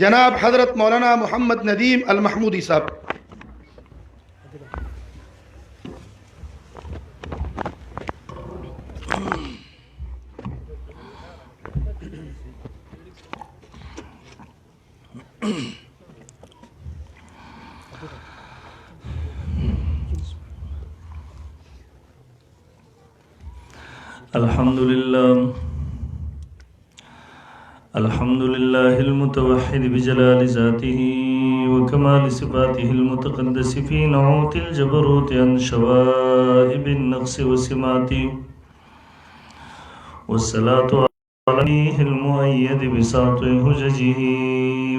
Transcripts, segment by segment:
जनाब हज़रत मौलाना मोहम्मद नदीम अल महमूदी साहब। अल्हम्दुलिल्लाह المتوحد بجلال ذاته وكمال صفاته المتقدس في نعوت الجبروت عن شوائب النقص وسمات، والصلاة عليه المؤيد بساط حججه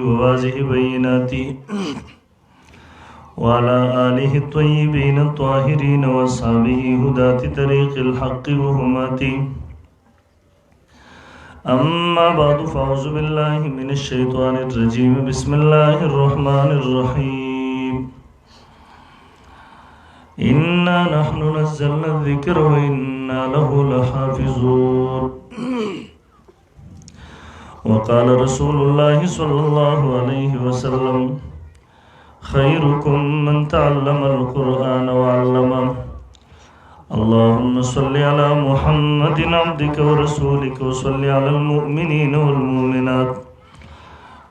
وواضح بيناته، وعلى آله الطيبين الطاهرين وأصحابه هداة طريق الحق وهماته. أما بعد فأعوذ بالله من الشيطان الرجيم. بسم الله الرحمن الرحيم. إنا نحن نزلنا الذكر وإنا له لحافظون. وقال رسول الله صلى الله عليه وسلم: خيركم من تعلم القرآن وعلمه. اللهم صل على محمد عبدك ورسولك، وصل على المؤمنين والمؤمنات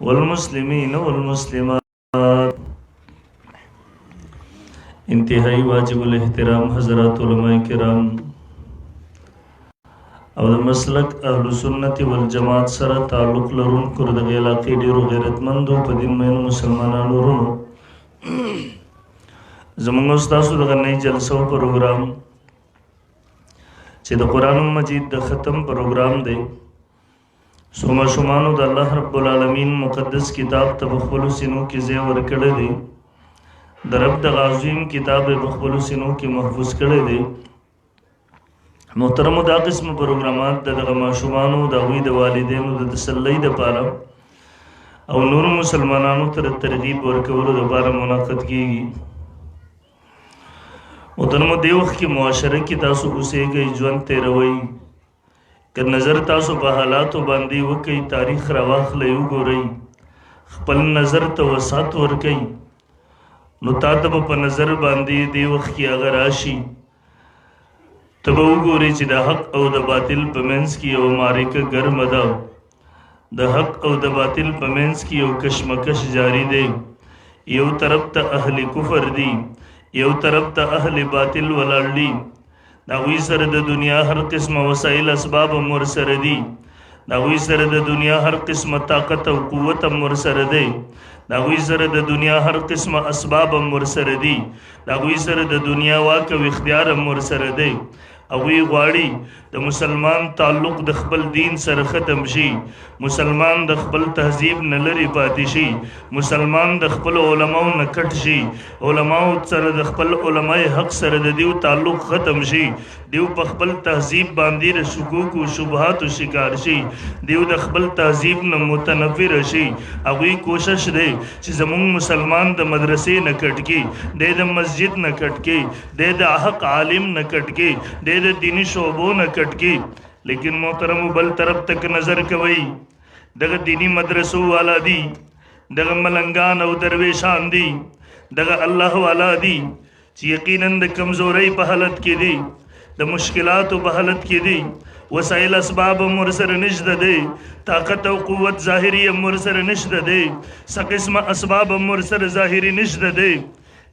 والمسلمين والمسلمات. انتہائی واجب الاحترام حضرات علماء کرام او د مسلک اهل سنت والجماعت سره تعلق لرونکو د علاقې ډیرو غیرتمندو په دین مینو مسلمانانو ورونو، زموږ ستاسو دغه نوی جلسه او پروګرام چې د قرآن مجید د ختم پروګرام دی، څو ماشومانو د الله رب العالمین مقدس کتاب ته په خپلو سینو کې ځای ورکړی دی، د رب د عظیم کتاب یې په خپلو سینو کې محفوظ کړی دی. محترمو، دا قسم پروګرامات د دغه ماشومانو د هغوی د والدینو د تسلۍ دپاره او نورو مسلمانانو ته د ترغیب ورکولو دپاره منعقد کیږي. محترمو، دې وخت کې معاشره کې تاسو اوسېږئ، ژوند تېروئ، که نظر تاسو په حالاتو باندې وکئ، تاریخ راواخلئ، وګورئ، خپل نظر ته وسعت ورکئ، نو تا ته به په نظر باندې دې وخت کې هغه راشي، ته به وګورئ چې د حق او د باطل په منځ کې یوه معرکه ګرمه ده، د حق او د باطل په منځ کې یو کشمکش جاری دی. یو طرف ته اهل کفر دی، یو طرف ته اهل باطل ولاړ دي، د هغوی سره د دنیا هر قسمه وسایل اسباب هم ورسره دي، د هغوی سره د دنیا هر قسمه طاقت او قوت هم ورسره دی، د هغوی سره د دنیا هر قسمه اسباب هم ورسره دي، د هغوی سره د دنیا واک او اختیار هم ورسره دی. هغوی غواړي د مسلمان تعلق د خپل دین سره ختم شي، مسلمان د خپل تهذیب نه لرې پاتې شي، مسلمان د خپل علماو نه کټ شي، علماو سره د خپل علماء حق سره د دیو تعلق ختم شي، دیو په خپل تهذیب باندې د شکوک او شبهاتو شکار شي، دیو د خپل تهذیب نه متنفر شي. هغوی کوشش دی چې زمونږ مسلمان د مدرسې نه کټ کی، دی د مسجد نه کټ کی، دی د حق عالم نه کټ کی، دی د دینی شعبو نه کټ کی. لیکن محترمو، بل طرف تک نظر کوي، دغه دینی مدرسو والا دی، دغه ملنګان او درویشان دی، دغه الله والا دی چې یقیناً د کمزورۍ په حالت کې دی، د مشکلاتو په حالت کې دی، وسایل اسباب هم ورسره نشته دی، طاقت او قوت ظاهري هم ورسره نشته دی، څه قسمه اسباب هم ورسره ظاهري نشته دی.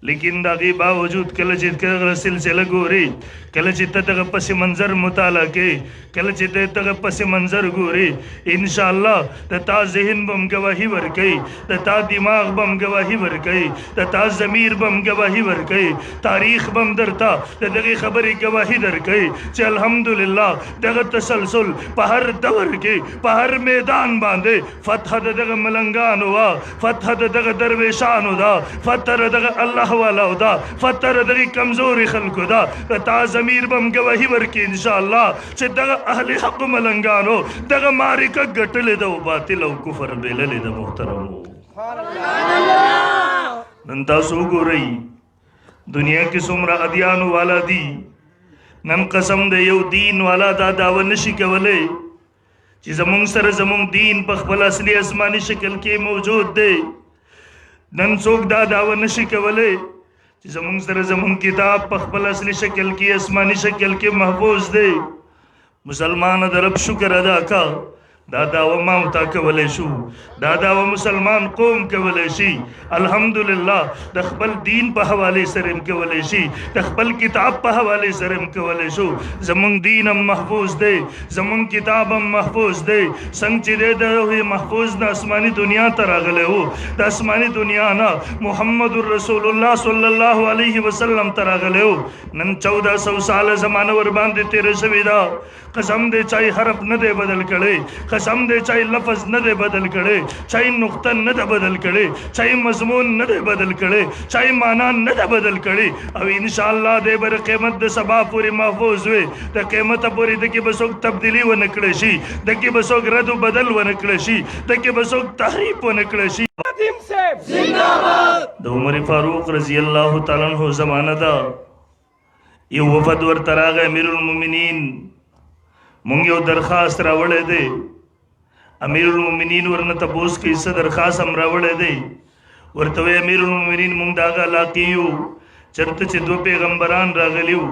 لیکن د هغې باوجود کله چې دغه سلسله ګورې، کله چې ته دغه پس منظر مطالعه کې، کله چې ته دغه پس منظر ګورې، انشاءالله د تا ذهن به هم ګواهي ورکوي، د تا دماغ به هم ګواهي ورکوي، د تا ضمیر به هم ګواهي ورکوي، تاریخ به هم درته د دغې خبرې ګواهي درکوي چې الحمدلله دغه تسلسل په هر دور کې، په هر میدان باندې فتح د دغه ملنګانو وه، فتح د دغه درویشانو ده، فتح د دغه الله والاو ده، فتح د دغې کمزوري خلکو ده. د تا ضمیر به هم ګواهي ورکړي انشاءالله چې دغه اهل حق ملنګانو دغه معرکه ګټلې ده او باطل او کفر بېللې ده. محترمو، نن تاسو وګورئ دنیا کې څومره ادیانو والا دي، نن قسم د یو دین والا دا دعوه نشي کولی چې زمونږ سره زمونږ دین په خپل اصلي آسماني شکل کې موجود دی. نن څوک دا دعوه نشي کولی چې زمونږ سره زمونږ کتاب په خپل اصلي شکل کې آسماني شکل کې محفوظ دی. مسلمان د رب شکر ادا کا. دا دعوه ما تا کولی شو، دا دعوه مسلمان قوم کولی شي. الحمدلله د خپل دین په حواله سره هم کولی شي، د خپل کتاب په حواله سره هم کولی شو. زمونږ دین هم محفوظ دی، زمونږ کتاب هم محفوظ دی. څنګه چې دی د محفوظ د آسماني دنیا ته راغلی و، د آسماني دنیا نه محمد رسول الله صلی الله علیه وسلم ته راغلی و. نن 1400 ساله زمانه ور باندې تېره شوې ده. قسم دی چای حرف نه دی بدل کړی، قسم دی چای لفظ نه دی بدل کړی، چای نقطه نه ده بدل کړی، چای مضمون نه دی بدل کړی، چای معنا نه ده بدل کړی. او ان شاء الله دی بر قیامت د سبا پوری محفوظ وي. د قیامت پوری د کې بسوک تبدیلی و نکړي شي، د کې بسوک رد و بدل و نکړي شي، د کې بسوک تحریف و نکړي شي. د عمر فاروق رضی الله تعالی عنہ زمانہ دا یو وفد ورته راغی امیر المؤمنین. مونږ یو درخواست راوړی دی. امیر المؤمنین ورنه تپوس کوي څه درخواست هم راوړی دی. ورته وایي امیر المؤمنین مونږ د هغه علاقې یو چېرته چې 2 پیغمبران راغلي وو.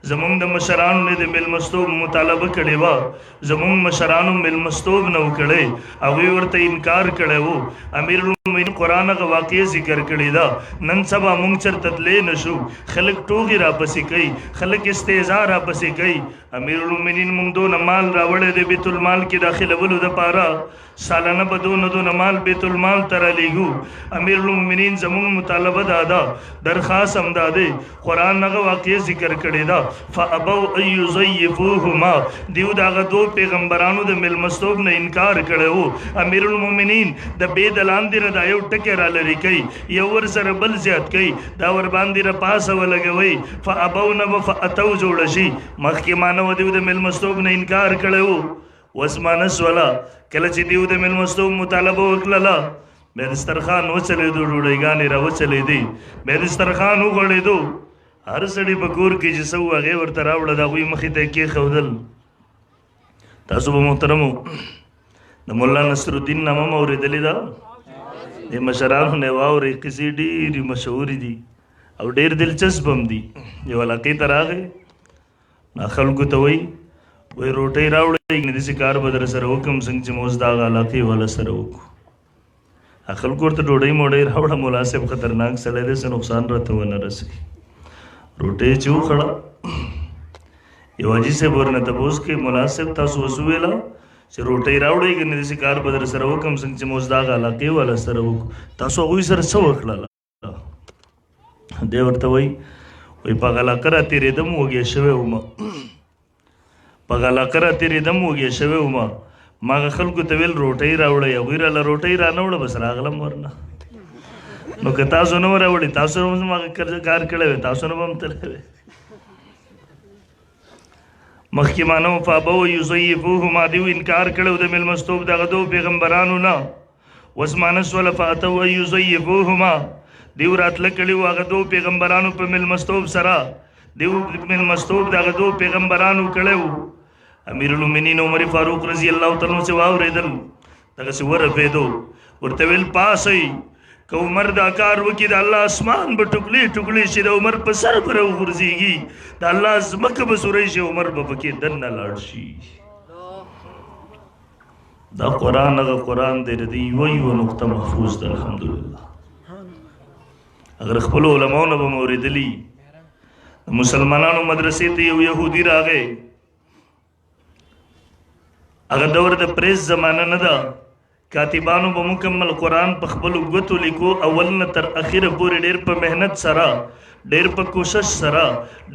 زمونږ د مشرانو نه د میلمستوب مطالبه کړې وه، زمونږ مشرانو میلمستوب نه و کړی، هغوی ورته انکار کړی و. امیر المؤمنین قرآن هغه واقع ذکر کړې ده. نن سبا مونږ چېرته تللی نه شو، خلک ټوغې راپسې کوي، خلک استهزا راپسې کوي. امیر المؤمنین مونږ دونه مال راوړی دی بیت المال کې داخلولو دپاره، سالانه به دونه مال بیت المال ته رالیږو. امیر المؤمنین زمونږ مطالبه دا ده، درخواست هم دا دی، قرآن هغه واقع ذکر کړې ده. فابوا ان یضیفوهما، دیو د هغه 2 پیغمبرانو د میلمستوب نه انکار کړی و. امیر المؤمنین د بې د لاندې نه دا یو ټکی را لرې کوي، یو ور سره بل زیات کوي، دا ور باندې را پاسه ولګوي. فابوا نه به فاتو جوړه شي. مخکې مانه دیو د میلمستوب نه انکار کړی و. وسمانه سوله کله چې دیو د میلمستوب مطالبه وکړله، بیا دسترخوان وچلېدو، ډوډۍ را وچلېدې، بیا دسترخوان وغوړېدو. هر سړي په کور کې چې څه و هغې ورته راوړه، د هغوی مخې ته یې کېښودل. تاسو به محترمو د ملا نصر الدین نامه م اورېدلې ده. د مشرانو نه واورئ، قصې ډېرې مشهورې دي او ډېر دلچسپ هم دي. یو علاقې ته راغی، خلکو ته وایي روټۍ راوړئ، داسې کار به در سره وکړم څنګه چې موږ د هغه علاقې والا سره وکړو. خلکو ورته ډوډۍ موډۍ راوړه، ملا صاحب خطرناک سړی دی، څه نقصان راته ونه رسوي. روټۍ چې وخوړه، یو حاجي صاحب ورنه تپوس کوي ملا صاحب تاسو اوس وویله چې روټۍ راوړئ که نه داسې کار به در سره وکړم څنګه چې موږ د هغه علاقې والا سره وکړو، تاسو هغوی سره څه وکړله؟ دی ورته وایي په هغه علاقه را تېرېدم وږی شوی وم، په هغه علاقه را تېرېدم وږی شوی وم، ما هغه خلکو ته ویل روټۍ راوړئ، هغوی راله روټۍ رانه وړه، بس راغلم ورنه. نو که تاسو نه راوړئ، تاسو نه هم هغه کار کړی وی، تاسو نه به هم تللی وی. مخکې مانه فابوا یضیفوهما، دیو انکار کړی د میلمستوب دغه 2 پیغمبرانو نه. اوس مانه سوله فاتوا یضیفوهما، دیو راتله کړي وو هغه 2 پیغمبرانو په میلمستوب سره، دیو میلمستوب دغه 2 پیغمبرانو کړی وو. امیر المؤمنین عمر فاروق رضی الله تعالی عنہ واورېدل، دغسې ورپېدو، ورته ویل پاسئ، که عمر دا کار وکړي د الله اسمان به ټوکلې ټوکلې شي، د عمر په سر به راوغورځېږي، د الله ځمکه به سوری شي، عمر به پکې دننه لاړ شي. دا قرآن هغه قرآن دی، د یوه نقطه محفوظ ده الحمدلله. اگر خپلو علماو نه به مو اورېدلي، د مسلمانانو مدرسې ته یو یهودي راغی. هغه دور د پریس زمانه نه ده، کاتبانو به مکمل قرآن په خپلو ګوتو لیکو، اول نه تر اخره پورې ډېر په محنت سره، ډېر په کوشش سره،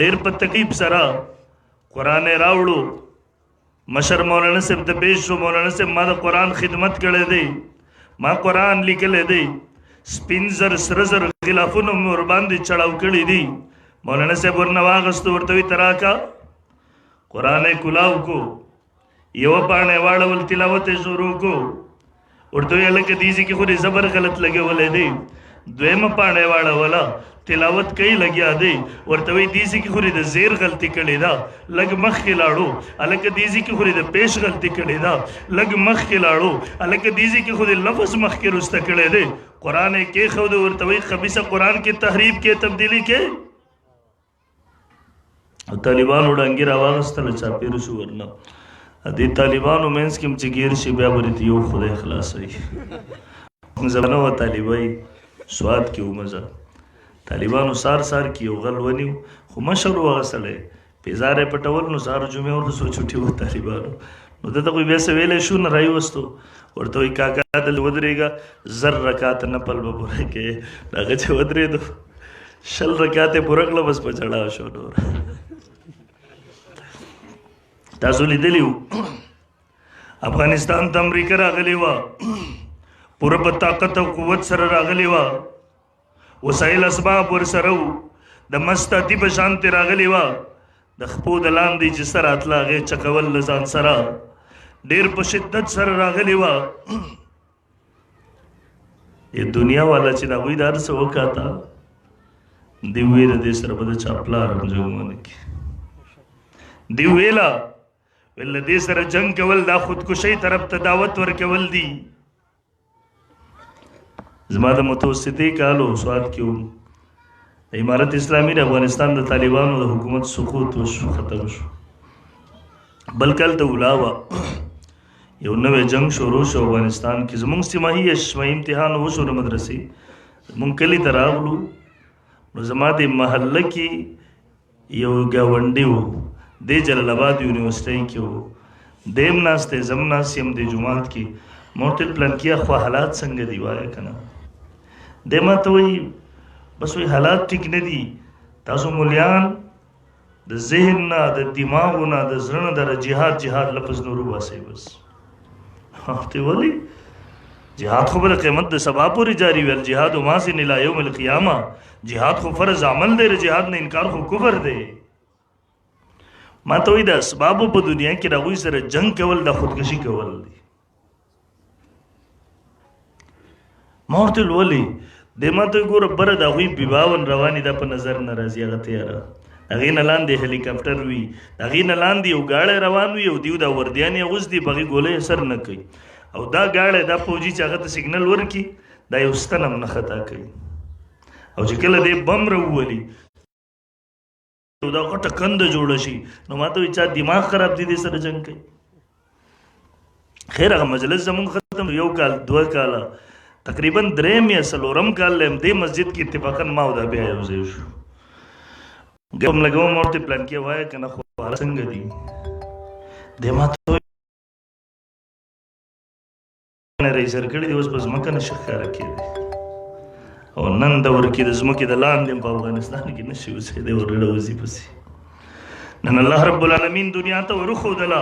ډېر په تکلیف سره قرآن یې راوړو. مشر مولانا صاحب ته پیش شو، مولانا صاحب ما د قرآن خدمت کړی دی، ما قرآن لیکلی دی، سپین زر سره زر غلافونه مې ورباندې چړاو کړي دي. مولانا صاحب ورنه واغستو، ورته وایي ته راکه. قرآن یې کولاو کو، یوه پاڼه یې واړول، تلاوت یې شروع کو. ورته ویې هلکه دې ځای کې خو دې زبر غلط لګولی دی. 2مه پاڼه یې واړوله، تلاوت کوي لګیا دی ورته وی دیسی کې خوري د زیر غلطي کړي دا لګ مخ کې لاړو الکه دیسی کې خوري د پیش غلطي کړي دا لګ مخ کې لاړو الکه دیسی کې خوري لفظ مخ کې رسته کړي دی قران کې خو د ورته وی خبيثه قران کې تحریف کې تبدیلی کې طالبانو ډنګي راوغستل چا پیر شو ورنه دې طالبانو مینس کې چې غیر شي بیا ورته یو خدای خلاصي زمانه و طالبای سواد کې ومزه طالبانو سار کې یو غل ونیو خو مشر وغسلې پیزارې پټول نو سار جمعه ورته سو چټي و طالبانو نو دته کوئی بیسه ویلې شو نه راي وستو ورته وی کاکا دل ودرېګا زر رکعات نه پل به پوره کې هغه چې ودرې دو شل رکعات پورکله بس په چړا شو نور تاسو لیدلیو افغانستان ته امریکا راغلی و پوره په طاقت او قوت سره راغلی و وسایل اسباب ورسره و د مستعدی په شان ته راغلی و د خپو د لاندې چې سره اتلا غې چکول لزان سره ډیر په شدت سره راغلی و ی دنیا والا چې دا وې دار څه وکاته دی وې د سره په چاپلا رنځونه کې دی ویلا ول دې سره جنگ کول دا خودکشي طرف ته دعوت ورکول دي زما د متوسطی کالو سواد کیو امارت اسلامی د افغانستان د طالبانو د حکومت سقوط وشو ختم شو بلکل ته ولاوه یو نوې جنگ شروع شو افغانستان کې زموږ سیمایي امتحان وشو د مدرسې مونږ کلی ته راغلو نو زما د محله کې یو گاونډي و د جلال آباد یونیورسيټي کې و دیم ناسته زم ناسیم د جمعات کې مورتل پلان کې خو حالات څنګه دی وایي کنه دمه ته وي بس وی حالات ټیک نه دي تاسو مولیان د ذهن نه د دماغ نه د زړه د جهاد لفظ نور واسي بس ته ولي جهاد خو بل قیامت د سبا پوری جاری ویل جهاد ما سے الى یوم القیامه جهاد خو فرض عمل دی جهاد نه انکار خو کفر دی ما ته وی د اسباب په دنیا کې راوي سره جنگ کول د خودکشي کول دي مورتل ولی دمه ته ګور بر د غوی بیباون رواني د په نظر ناراضي هغه تیار هغه نه لاندې هلیکاپټر وی هغه نه لاندې یو گاړی روان وی او دیو دا وردیانی غوز دی بغي ګولې اثر نه کوي او دا گاړی دا فوجي چې هغه ته سیګنل ورکی دا یو ستنم نه خطا کوي او چې کله دې بم وروولي دا غټه کند جوړ شي نو ماته چې دماغ خراب دي سره جنگ کوي خیر هغه مجلس زمون ختم یو کال دوه کاله تقریبا 3 یا 4 کال لم دې مسجد کې اتفاقا ما ودا بیا یو ځای شو ګم لګو مورته پلان کې وای کنه خو څنګه دي د ماته نه ریسر کړی دی اوس پس مکه نشه ښکار کړي او نن د ورکی د زمکه د لاندې په افغانستان کې نشي اوسې د ورډه وزي پسې نن الله رب العالمین دنیا ته ورخو دلا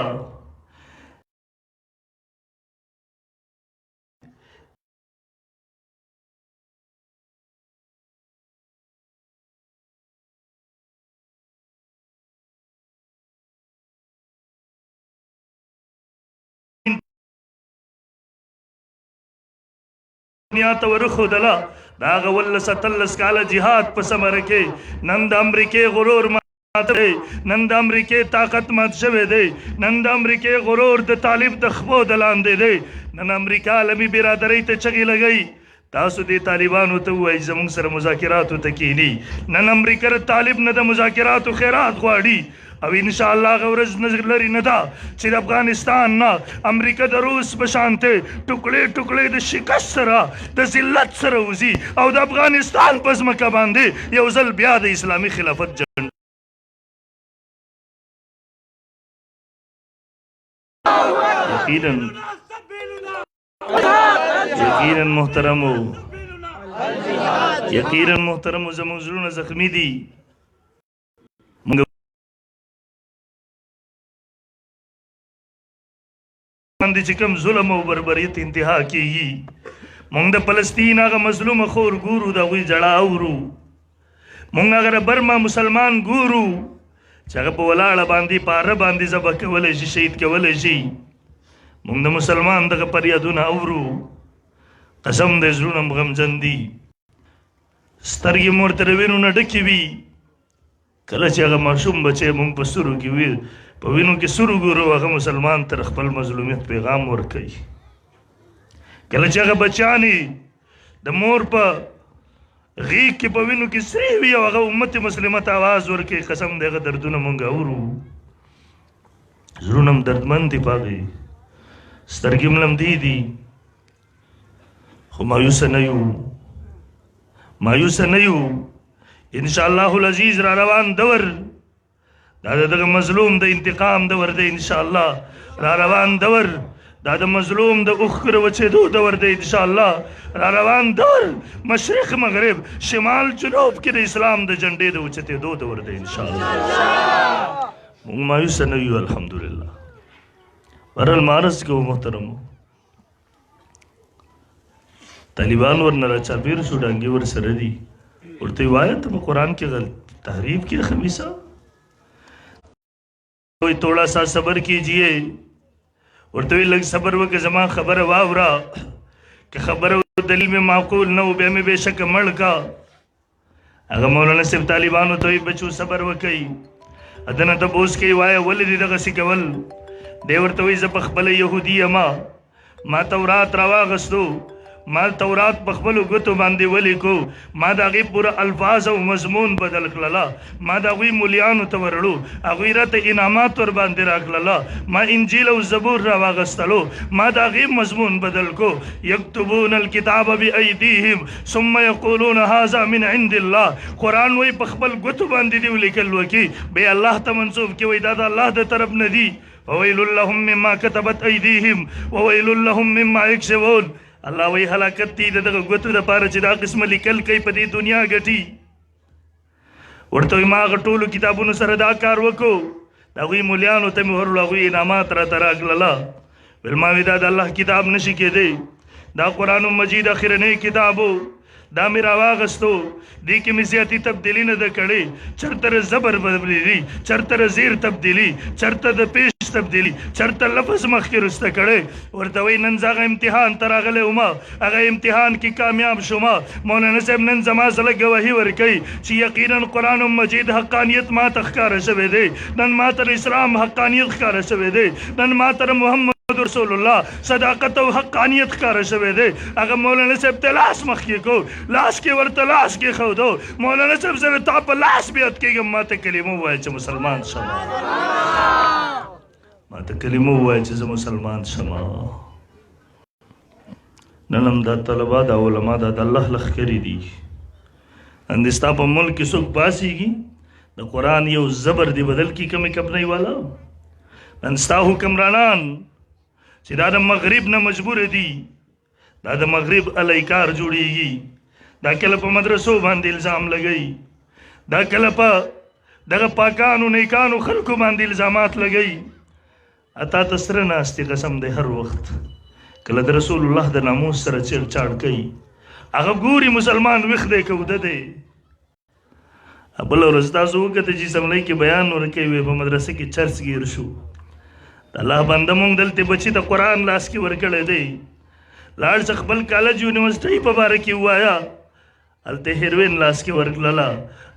دنیا ته ورخو دلا دا غول ستلس کاله جهاد په سمره کې نن د امریکای غرور ماته نن د امریکای طاقت مات شوه دی نن د امریکای غرور د طالب د خپو د لاندې دی نن امریکا عالمي برادرۍ ته چغې لګئی تاسو دې طالبانو ته وایي زموږ سره مذاکراتو ته کینی نن امریکا طالب نه د مذاکراتو خیرات غواړي او ان شاء الله غورز نظر لري نه دا چې د افغانستان نه امریکا د روس په شانته ټوکړې ټوکړې د شکست سره د ذلت سره وزي او د افغانستان په ځمکه باندې یو ځل بیا د اسلامي خلافت جنګ یقینا محترم زموږ زړونه زخمی دي باندې چې کوم ظلم او بربریت انتها کیږي مونږ د فلسطین هغه مظلوم خور ګورو د غوي جړه اورو مونږ هغه برما مسلمان ګورو چې هغه په ولاړه باندې پاره باندې ذبح کولای شي شهید کولای شي مونږ د مسلمان دغه پریادونه اورو قسم دې زړونه غمجن دي سترګې مور تر وینو نه ډکې وي کله چې هغه ماشوم بچی مونږ په سورو کې وي په وینو کې سور وګورو هغه مسلمان تر خپل مظلومیت پیغام ورکوي کله چې هغه بچیانې د مور په غیږ کې په وینو کې سرې وي او هغه امت مسلمه ته آواز ورکوي قسم د هغه دردونه مونږ اورو زړونه هم دردمند دي په هغې سترګې هم لمدې دي خو مایوسه نه یو انشاءالله العزیز را روان دور دا دغه مظلوم د انتقام دور دی انشاءالله را روان دور دا د مظلوم د اوښکو وچېدو دور دی انشاءالله را روان دور مشرق مغرب شمال جنوب کې د اسلام د جنډې د اوچتېدو دور دی انشاءالله مونږ مایوسه نه یو الحمدلله بهرحال مارس کې و محترمو طالبان ورنه راچاپېر شو ډانګې ورسره دي ورته یې وایه ته په قرآن کې تحریف کیے خمیسہ کوئی تھوڑا سا صبر کیجئے ورته وی لږ صبر وکړه زما خبره واوره که خبره دلیل میں معقول نه و بیا مې بېشکه مړ کا هغه مولانا صاحب طالبانو ته وی بچو صبر وکئ ادنه تپوس کوي وایه ولې دې دغسې کول دی ورته وی زه په خپله یهودي یمه ما تورات راواغستو ما تورات په خپلو ګوتو باندې ولیکو ما د هغې پوره الفاظ او مضمون بدل کړله ما د هغوی مولیانو ته ورړو هغوی راته انعامات ور باندې راکړله ما انجیل او زبور راواغستلو ما د هغې مضمون بدل کو یکتبون الکتاب بایدیهم ثم یقولون هذا من عند الله قرآن وی په خپل ګوتو باندې دې ولیکل وکي بیا الله ته منسوب کې وی دا د الله د طرف نه دي وویل لهم مما کتبت ایدیهم وویل لهم مما یکسبون الله وی هلاکت دی دغه ګوتو دپاره چې دا قسمه لیکل کوي په دې دنیا ګټي ورته وی ما هغه ټولو کتابونو سره دا کار وکړو د هغوی مولیانو ته مې ورلو هغوی انعامات راته راکړله ویل ما وی دا د الله کتاب نشي کېدی دا قرآن مجید اخرنی کتابو دا مې راواغستو دې کې مې زیاتې تبدیلي نه ده کړې چرته زبر بدلي چرته زیر تبدیلي چرته د پیش تبدیلی چرته لفظ مخکې رسته کړی ورته وایي نن زه هغه امتحان ته راغلی وم هغه امتحان کې کامیاب شوم مولانا صاحب نن زما زړه ګواهي ورکوي چې یقینا قرآن مجید حقانیت ما ته ښکاره شوی دی نن ما ته اسلام حقانیت ښکاره شوی دی نن ما ته محمد رسول الله صداقت او حقانیت ښکاره شوی دی هغه مولانا صاحب ته لاس مخکې کو لاس کې ورته لاس کې ښودو مولانا صاحب زه تا په لاس بیعت کېږم ما ته کلمه ووایه چې مسلمان شم ما ته کلمه ووایه چې زه مسلمان شم نن هم دا طلبه دا علما دا د الله لښکرې دي نن دې ستا په ملک کې څوک پاڅېږي د قرآن یو زبر دی بدل کي کمې کپنۍ والا نن ستا حکمرانان چې دا د مغرب نه مجبور دي دا د مغرب علیکار جوړیږي دا کله په مدرسو باندې الزام لګوي دا کله په دغه پاکانو نیکانو خلکو باندې الزامات لګوي اتا ته سره ناستې قسم دی هر وخت کله د رسول الله د ناموس سره چیړ چاړ کوي هغه ګوري مسلمان ویښ دی که وده دی بله ورځ تاسو وکته چې سملۍ کې بیان ورکوي په مدرسه کې چرس ګیر شو د الله بنده مونږ دلته بچي د قرآن لاس کې ورکړی دی لاړ څه خپل کالج یونیورسټۍ په باره کې ووایه هلته هیروین لاس کې ورکړله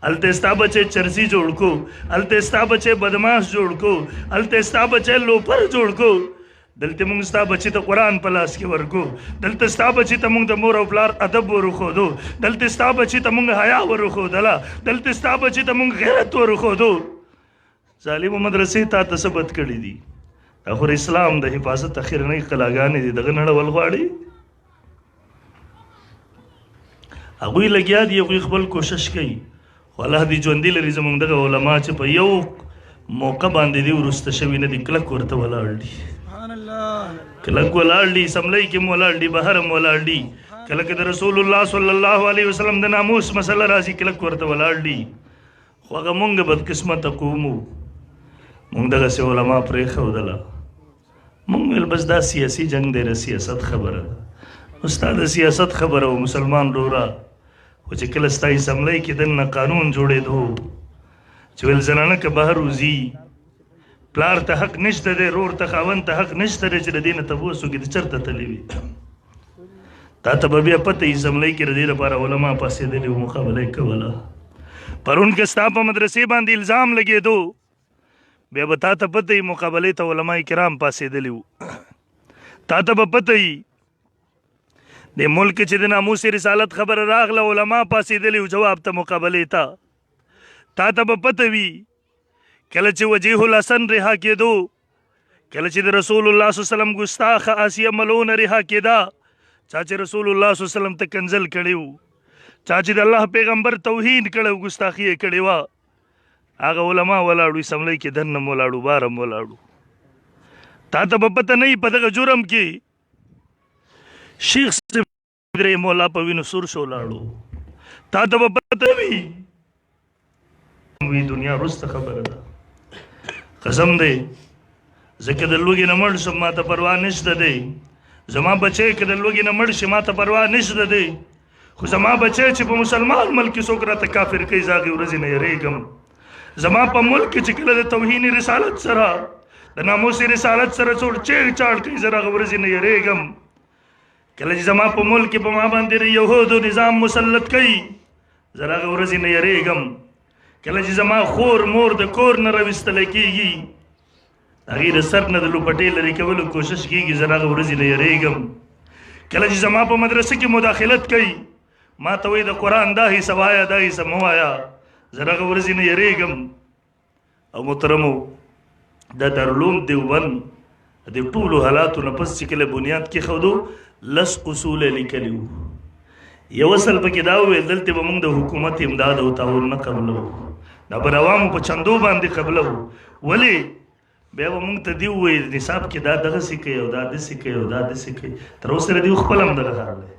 هلته ستا بچی چرسي جوړ کو هلته ستا بچی بدماش جوړ کو هلته ستا بچی لوپر جوړ کو دلته مونږ ستا بچی ته قرآن په لاس کې ورکو دلته ستا بچی ته مونږ د مور او پلار ادب ورښودو دلته ستا بچی ته مونږ حیا ورښودله دلته ستا بچی ته مونږ غیرت ورښودو ظالمو مدرسې تا ته څه بد کړي دي دا خو اسلام د حفاظت اخرنۍ قلاګانې دي دغه نړول غواړي هغوی لګیا دي هغوی خپل کوشش کوي خو الله دې ژوندي لري زموږ دغه علما چې په یو موقع باندې دي وروسته شوي نه دي کلک ورته ولاړ دي کلک ولاړ دي سملۍ کې هم ولاړ دي بهر هم ولاړ دي کله که د رسول الله صلی الله علیه وسلم د ناموس مسله راځي کلک ورته ولاړ دي خو هغه مونږ بدقسمته قوم وو مونږ دغسې علما پرېښودله مونږ ویل بس دا سیاسي جنګ دی د سیاست خبره ده نو ستا د سیاست خبره و مسلمان روره خو چې کله ستا اسمبلی کې دننه قانون جوړېدو چې ویل زنانه که بهر وځي پلار ته حق نشته دی رور ته خاوند ته حق نشته دی چې د دې نه تپوس وکړي ته چېرته تللی وي تا ته به بیا پته یې اسمبلی کې د دې لپاره علما پاڅېدلي وو مقابله یې کوله پرون که ستا په مدرسې باندې الزام لګېدو بیا به تا ته پته یي مقابلې ته علما کرام پاڅېدلي وو تا ته به پته یي د ملک چې د ناموس رسالت خبره راغله علما پاڅېدلي وو جواب ته مقابلې ته تا ته به پته وي کله چې وجیح الحسن رها کېدو کله چې د رسول الله صلی الله علیه وسلم ګستاخه آسیه ملونه رها کېده چا چې رسول الله صلی الله علیه وسلم ته کنزل کړی وو چا چې د الله پیغمبر توهین کړی و ګستاخي یې کړې وه هغه علما ولاړو اسمبلی کې دننه م ولاړو باره م ولاړو تا ته به پته نه وي په دغه جرم کې شیخ صاحب درې مولا په وینو سور شو ولاړو تا ته به پته وي دنیا وروسته خبره ده قسم دی زه که د لوږې نه مړ شم ما ته پروا نشته دی زما بچی که د لوږې نه مړ شي ما ته پروا نشته دی خو زما بچی چې په مسلمان ملک کې څوک راته کافر کوي زه هغې ورځې نه یېرېږم زما په ملک کې چې کله د توهین رسالت سره د ناموس رسالت سره څوک چیړ چاړ کوي زه هغه ورځې نه یېرېږم کله چې زما په ملک کې په ما باندې د یهودو نظام مسلط کوي زه هغه ورځې نه یېرېږم کله چې زما خور مور د کور نه راویستلی کېږي هغې د سر نه د لوپټې لرې کولو کوشش کېږي زه هغه ورځې نه یېرېږم کله چې زما په مدرسه کې مداخلت کوي ما ته وایي د قرآن دا حصه وایه دا حصه مه وایه زه هغه ورځې نه یېرېږم او محترمو دا دارالعلوم دیوبند د ټولو حالاتو نه پس چې کله بنیاد کېښودو لس اصول یې لیکلي وو یو اصل پکې دا وویل دلته به موږ د حکومت امداد او تعاون نه قبلوو دا به عوامو په چندو باندې قبلوو ولې بیا به موږ ته دې وویل نصاب کې دا دغسې کوي او دا داسې کوي او دا داسې کوي تر اوسه د دوی خپل هم دغه حال دی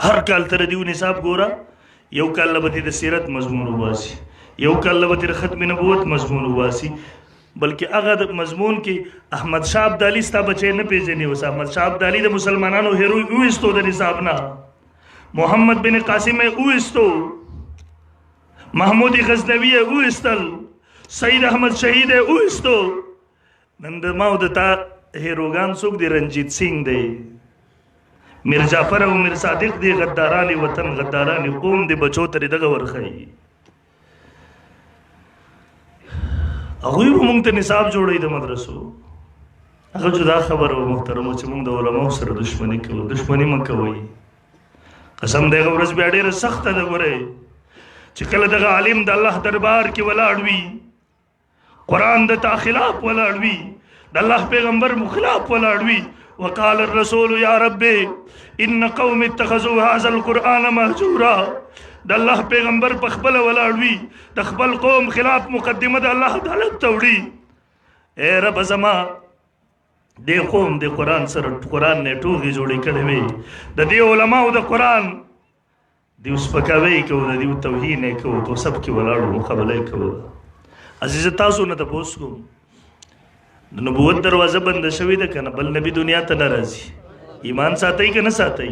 هر کال ته د دوی نصاب ګوره یو کال له به د سیرت مضمون وباسي یو کال له به د ختم نبوت مضمون وباسي بلکې هغه د مضمون کې احمد شاه ابدالي ستا بچی نه پیژني اوس احمد شاه ابدالي د مسلمانانو هیروی وویستو د نصاب نه محمد بن قاسم یې وویستو محمود غزنوي یې وویستل سید احمد شهید یې وویستو نن د ما او د تا هیروګان څوک دی رنجیت سینګ دی میر جعفر او میر صادق دی غداران وطن غداران قوم دی بچو ترې دغه ورښیي هغوی به موږ ته نصاب جوړوي د مدرسو هغه جدا خبره وه محترمو چې موږ د علماو سره دښمني کوو دښمني مه کوئ قسم دی هغه ورځ بیا ډېره سخته ده ګورئ چې کله دغه عالم د الله دربار کې ولاړ وي قرآن د تا خلاف ولاړ وي د الله پیغمبر مخلاف ولاړ وي وقال الرسول یا رب ان قوم اتخذوا هذا القرآن مهجورا د الله پیغمبر په خپله ولاړ وي د خپل قوم خلاف مقدمه د الله عدالت ته وړي ای رب زما دې قوم د قرآن سره قرآن نه ټوغې جوړې کړې وې د دې علماو د قرآن دیو سپکاوی کوو د دیو توهین یې کوو په سب کې ولاړو مقابله یې کوو عزیز تاسو نه تپوس کوم د نبوت دروازه بنده شوې ده که نه بل نبي دنیا ته نه راځي ایمان ساتئ که نه ساتئ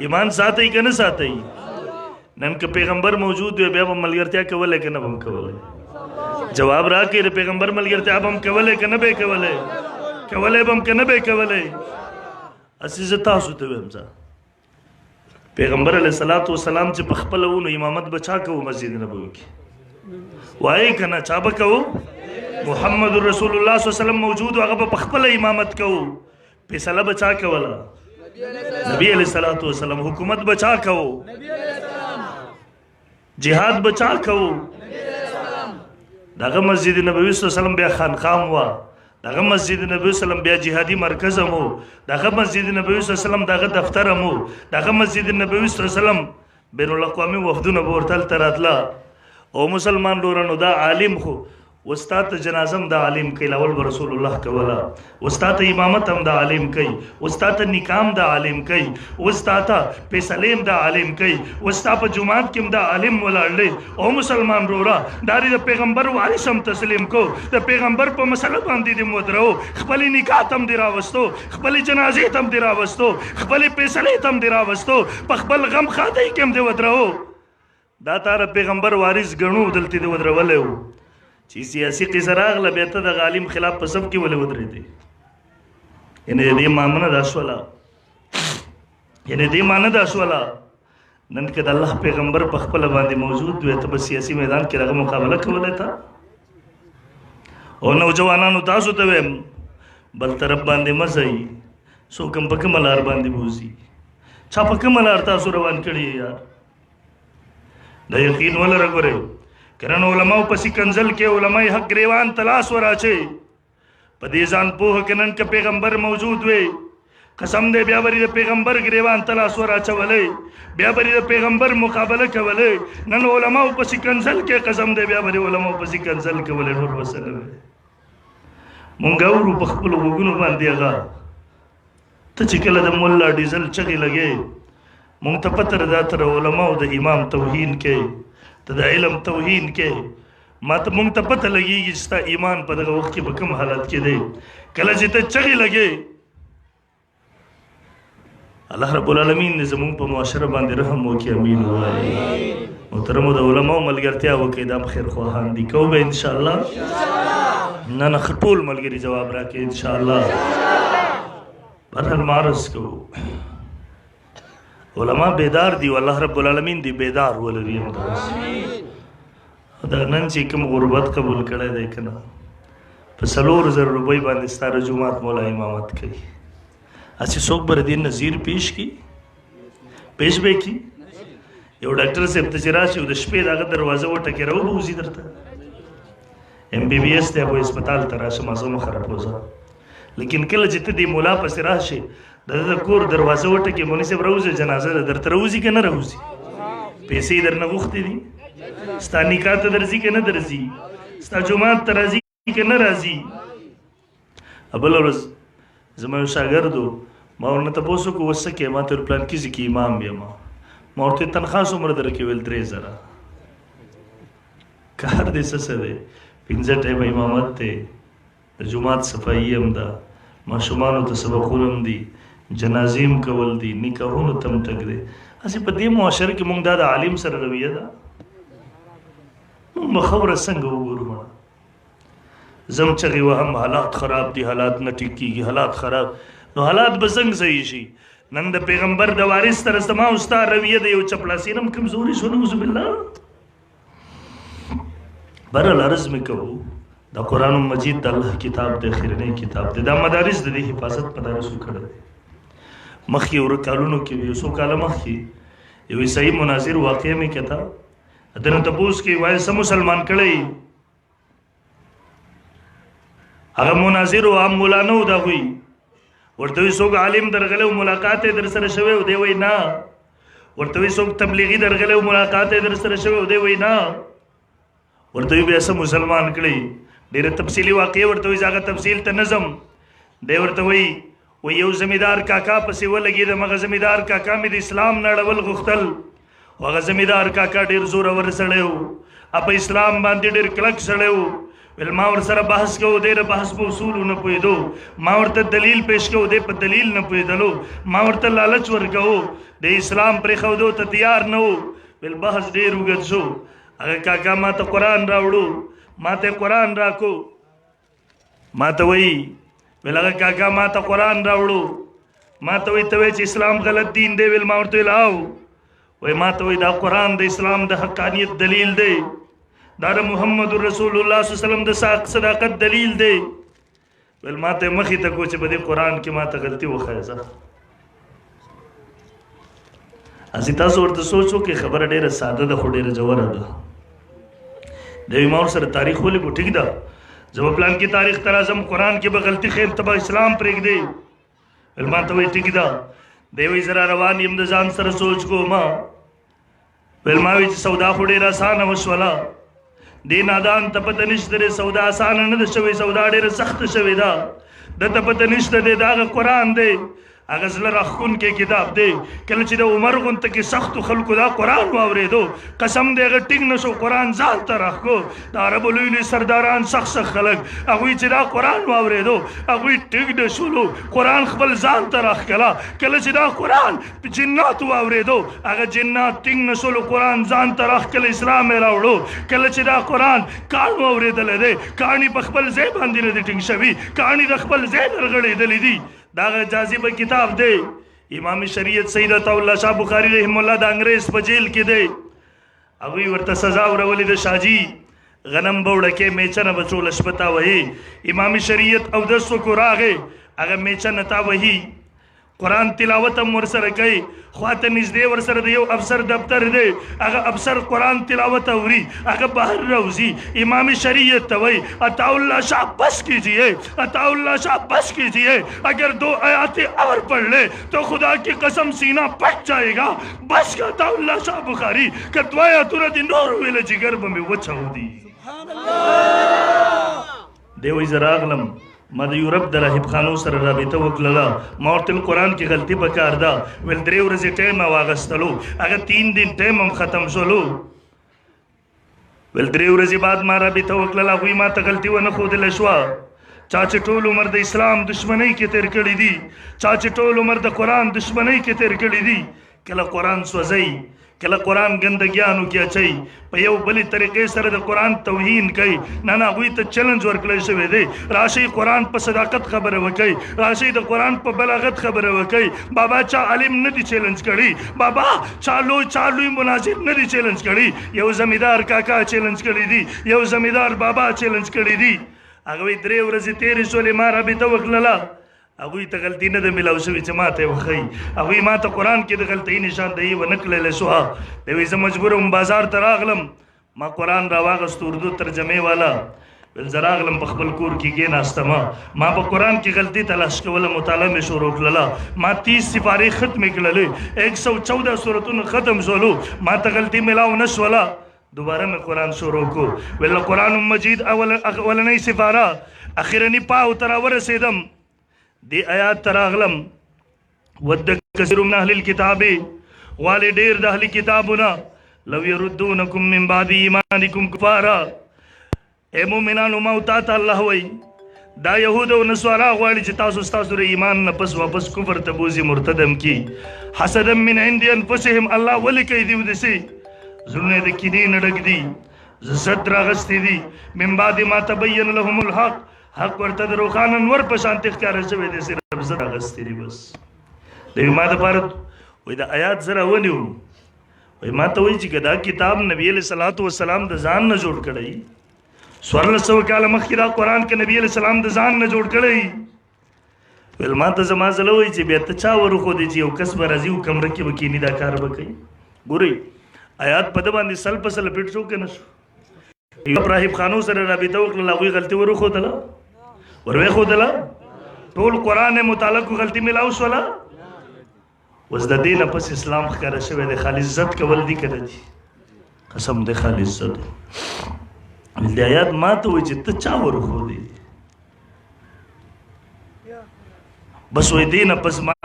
ایمان ساتئ که نه ساتئ نن که پیغمبر موجود وي بیا به ملګرتیا کولی که نه به هم کولی جواب راکړئ د پیغمبر ملګرتیا به هم کولی که نه به یې کولی کولی به هم که نه به یې کولی عزیز تاسو ته ویم زه پیغمبر علیه الصلاة والسلام چې په خپله و نو امامت به چا کوو مسجد نبوي کې وایي که نه چا به کوو محمد رسول الله صلی الله علیه وسلم موجود و هغه به په خپله امامت کوو فیصله به چا کوله نبی علیه الصلاة والسلام حکومت به چا کوو جهاد به چا کوو دغه مسجد نبوي صلی الله علیه وسلم بیا خانقاه وه دغه مسجد نبوي صلی الله بیا جهادي مرکز هم و دغه مسجد نبوي صلی الله علیه دغه دفتر هم و دغه مسجد نبوي صلی الله علیه بین الاقوامي وفدونه به ورته هلته راتله او مسلمان ورونو دا عالم خو استاد ته جنازه هم د عالم کوي لاول به رسول الله کوله استاد ته امامت هم د عالم کوي استاد ته نکام د عالم کوي استاد ته فیصلې هم د عالم کوي استاد په جومات کې هم د عالم ولاړ دی او مسلمان وروره دا د پیغمبر وارث هم تسلیم کو د پیغمبر په مسله باندې دې ودرو خپلې نکاح ته هم دې راوستو خپلې جنازې ته هم دې راوستو خپلې فیصلې ته هم دې راوستو په خپل غم خادۍ کې هم دې ودرو دا تاره پیغمبر وارث ګڼو دلته دې ودرولی و چې سیاسي قصه راغله بیا ته د عالم خلاف په سب کې ولې ودرېدې یعنې د دې معامله دا شوله یعنی دې معنی دا شوله نن که د الله پیغمبر په خپله باندې موجود وي ته به سیاسي میدان کې هغه مقابله کولی تا او نوجوانانو تاسو ته وایم بل طرف باندې مه ځئ څوک هم په کومه لار باندې بوځي چا په کومه لار تاسو روان کړي یار دا یقین ولره ګورئ که نن علماو پسې کنزل کې علماء حق ګریوان ته لاس وراچئ په دې ځان پوهه کې نن که پیغمبر موجود وي قسم دی بیا بری د پیغمبر ګریوان ته لاس وراچولی بیا بری د پیغمبر مقابله کولی نن علماو پسې کنزل کې قسم دی بیا بری علماو پسې کنزل کولی نور بس نه وی مونږ اورو په خپلو غوږونو باندې هغه ته چې کله د ملا ډیزل چغې لګې مونږ ته پته ده دا تر علماو د امام توهین کې ته د علم توهین کې ما ته مونږ ته پته لګېږي چې ستا ایمان په دغه وخت کې په کوم حالت کې دی کله چې ته چغې لګې الله رب العالمین دې زموږ په معاشره باندې رحم وکړي امین ووایي محترمو د علماو ملګرتیا وکړئ دا په خیرخواهان دي کوو به انشاءالله نه نه ټول ملګري جواب راکړي انشاءالله بهرحال معرض کوو علما بیدار دي او الله رب العالمین دې بیدار ولري دا نن چې کوم غربت قبول کړی دی که نه په 4,000 روپۍ باندې ستا د جومات مولا امامت کوي هسې څوک به د دې نظیر پیش کړي پیش به کړي یو ډاکټر صاحب ته چې راشي او د شپې د هغه دروازه وټکې راوبوځي درته MBBS دی به هسپتال ته راشه مازه مه خرابوځه لیکن کله چې ته دې ملا پسې راشې د ده د کور دروازه وټکې مولوي صاحب راوځه جنازه ده درته راوځي که نه راوځي پیسې یې درنه غوښتې دي ستا نکاح ته درځي که نه درځي ستا جومات ته راځي که نه راځي بله ورځ زما یو شاګرد و ما ورنه تپوس وکړو اوس څه کوې ما ته ویل پلانکي ځای کې امام یم ما ورته ویل تنخوا څومره درکوې ویل 3,000 کار دې څه دی 5 ټایمه امامت دی د جومات صفایي هم ده ماشومانو ته سبقونه هم دي جنازې هم کول دي نکاحونو ته هم ټک دی هسې په دې معاشره کې مونږ دا د عالم سره رویه ده مونږ به خبره څنګه وګورو مړه زم چغې وهم حالات خراب دي حالات نه ټیک کېږي حالات خراب نو حالات به څنګه صحیح شي نن د پیغمبر د وارث سره زما او ستا رویه د یو چپړاسین هم کمزوري شو نعوذ بالله بهرحال عرض مې کوو دا قرآن مجید د الله کتاب دی اخرنی کتاب دی دا مدارس د دې حفاظت مدارسو کړی دی مخکې ورو کالونو کې یو څو کاله مخکې یو عیسائی مناظر واقع مې کته دنه تپوس کې وایي څه مسلمان کړی هغه مناظر او عام مولا نه و دا وایي ورته وایي څوک عالم درغلی او ملاقات یې در سره شوی و دی وایي نه ورته وایي څوک تبلیغي درغلی او ملاقات یې در سره شوی و دی وایي نه ورته وایي بیا څه مسلمان کړی ډېره تفصیلي واقع ورته وایي هغه تفصیل ته نظم دی ورته وایي و یو زمیدار کاکا پسې ولګېدم هغه زمیدار کاکا مې د اسلام نه اړول غوښتل او هغه زمیدار کاکا ډېر زورور سړی و په اسلام باندې ډېر کلک سړی و ویل ما ورسره بحث کوو دی د بحث په اصولو نه پوهېدو ما ورته دلیل پیش کوو دی په دلیل نه پوهېدلو ما ورته لالچ ورکوو د اسلام پرېښودو ته تیار نه و ویل بحث ډېر اوږد شو هغه کاکا ما ته قرآن راوړو ما ته قرآن راکو ما ته وایي ویل هغه کاکا ما ته قرآن راوړو ما ته وایي ته وایي چې اسلام غلط دین دی ویل ما ورته ویل او وایي ما ته وایي دا قرآن د اسلام د حقانیت دلیل دی دا د محمد رسول الله صلی الله علیه وسلم د صداقت دلیل دی ویل ما ته مخې ته کو چې په دې قرآن کې ما ته غلطي وښایه ځه هسې تاسو ورته سوچ وکړئ خبره ډېره ساده ده خو ډېره ژوره ده دوی ما ورسره تاریخ ولیکو ټیک ده زه به پلان کې تاریخ ته راځم قرآن کې به غلطي خیر ته به اسلام پرېږدې ویل ما ته وایي ټیک ده دی وایي زه را روان یم د ځان سره سوچ کومه ویل ما وایي چې سودا خو ډېره اسانه وشوله دې نادان ته پته نشته دی سودا اسانه نه ده شوې سودا ډېره سخته شوې ده ده ته پته نشته دی د هغه قرآن دی هغه زړه راښکونکی کتاب دی کله چې د عمر غونته کې سختو خلکو دا قرآن واورېدو قسم دی هغه ټینګ نه شو قرآن ځان ته راښکو د عربو لوی لوی سرداران سخت سخت خلک هغوی چې دا قرآن واورېدو هغوی ټینګ نه شولو قرآن خپل ځان ته راښکله کله چې دا قرآن جناتو واورېدو هغه جنات ټینګ نه شولو قرآن ځان ته راښکله اسلام یې راوړو کله چې دا قرآن کاڼو اورېدلی دی کاڼي په خپل ځای باندې نه دي ټینګ شوي کاڼي د خپل ځای نه رغړېدلی دي دا جاذبه کتاب دی امام شریعت سید عطا الله شاه بخاری رحم الله د انګریز په جیل کې دی هغوی ورته سزا ورولې د شاجي غنم بوړه کې میچنه بچول شپتا وهي امام شریعت او د سکو راغې هغه میچنه تا وهي قرآن تلاوت هم ورسره کوي خواته نږدې ورسره د یو افسر دفتر دی هغه افسر قرآن تلاوت اوري هغه بهر راوځي امام شریعت ته وایي عطا الله شاہ بس کیجیے عطا اللہ شاہ بس کیجیے اگر 2 آیاتیں اور پڑھ لے تو خدا کی قسم سینہ پھٹ جائے گا بس کا عطا اللہ شاہ بخاری کتوایا تورا دی نور ویل جگر بمی وچھو دی دیوی زراغلم ما د یورپ د راهب خانو سره رابطه وکړله ما ورته قرآن کې غلطي پکار ده ویل 3 ورځې ټایم واغستلو هغه 3 دن ټایم هم ختم شولو ویل 3 ورځې بعد ما رابطه وکړله هغوی ما ته غلطي ونه ښودله شوه چا چې ټول عمر د اسلام دشمنۍ کې تیر کړي دي چا چې ټول عمر د قرآن دشمنۍ کې تیر کړي دي کله قرآن سوځئ کله قرآن ګندګیانو کې اچي په یو بلې طریقې سره د قرآن توهین کوي نه هغوی ته چیلنج ورکړی شوی دی راشئ قرآن په صداقت خبره وکئ راشئ د قرآن په بلاغت خبره وکئ بابا چا عالم نه دی چیلنج کړي بابا چا لوی مناظر نه دی چیلنج کړي یو زمیدار کاکا چیلنج کړي دي یو زمیدار بابا چیلنج کړي دي هغوی 3 ورځې تېرې شولې ما رابطه وکړله هغوی ته غلطي نه ده میلاو شوې چې ما ته یې وښیي هغوی ما ته قرآن کې د غلطۍ نشاندهي ونه کړلی شوه دی وایي زه مجبور وم بازار ته راغلم ما قرآن راواغست اردو ترجمې والا ویل زه راغلم په خپل کور کې کېناستم ما په قرآن کې غلطي تلاش کوله مطالعه مې شروع کړله ما 30 سپارې ختمې کړلې 114 سورتونه ختم شولو ما ته غلطي میلاو نه شوله دوباره مې قرآن شروع کو ویل قرآن مجید اولنۍ سپاره اخرني پاو ته راورسېدم دی آیات تراغلم ود کثیر من اهل الكتاب غواړي ډیر د اهل کتابونه لو يردونکم من بعد ایمانکم کفارا اے مومنانو موتا ته الله وای دا يهود او نصارا غواړي چې تاسو ایمان نه پس واپس کفر ته بوزي مرتدم کی حسدا من عند انفسهم الله ولکې دی ودسي زړه د کینې نډک دي زړه راغستې دي من بعد ما تبين لهم الحق حق ورته د روښانه نور په شان ښکاره شوی دی صرف زه راغستې دي بس د ما دپاره وایي د آیات زه راونیو وایي ما ته وایي چې که دا کتاب نبي علیه صلات وسلام د ځان نه جوړ کړی 1400 کاله مخکې دا قرآن که نبي علیه السلام د ځان نه جوړ کړی ویل ما ته زما زړه وایي چې بیا ته چا ورښودی چې یو کس به راځي و کمره کې به کښېني دا کار به کوي ګورئ آیات په ده باندې سل په سل پیټ شو که نه شو راهب خانو سره رابطه وکړله هغوی غلطي ورښودله وروښودله ټول قرآن یې مطالعه کو غلطي میلاو شوله اوس د دې نه پس اسلام ښکاره شوی دی خالص عزت کول دي که نه دي قسم دی خالص عزت د آیات ما ته وایي چې ته چا ورښودې بس وایي دې نه پس ما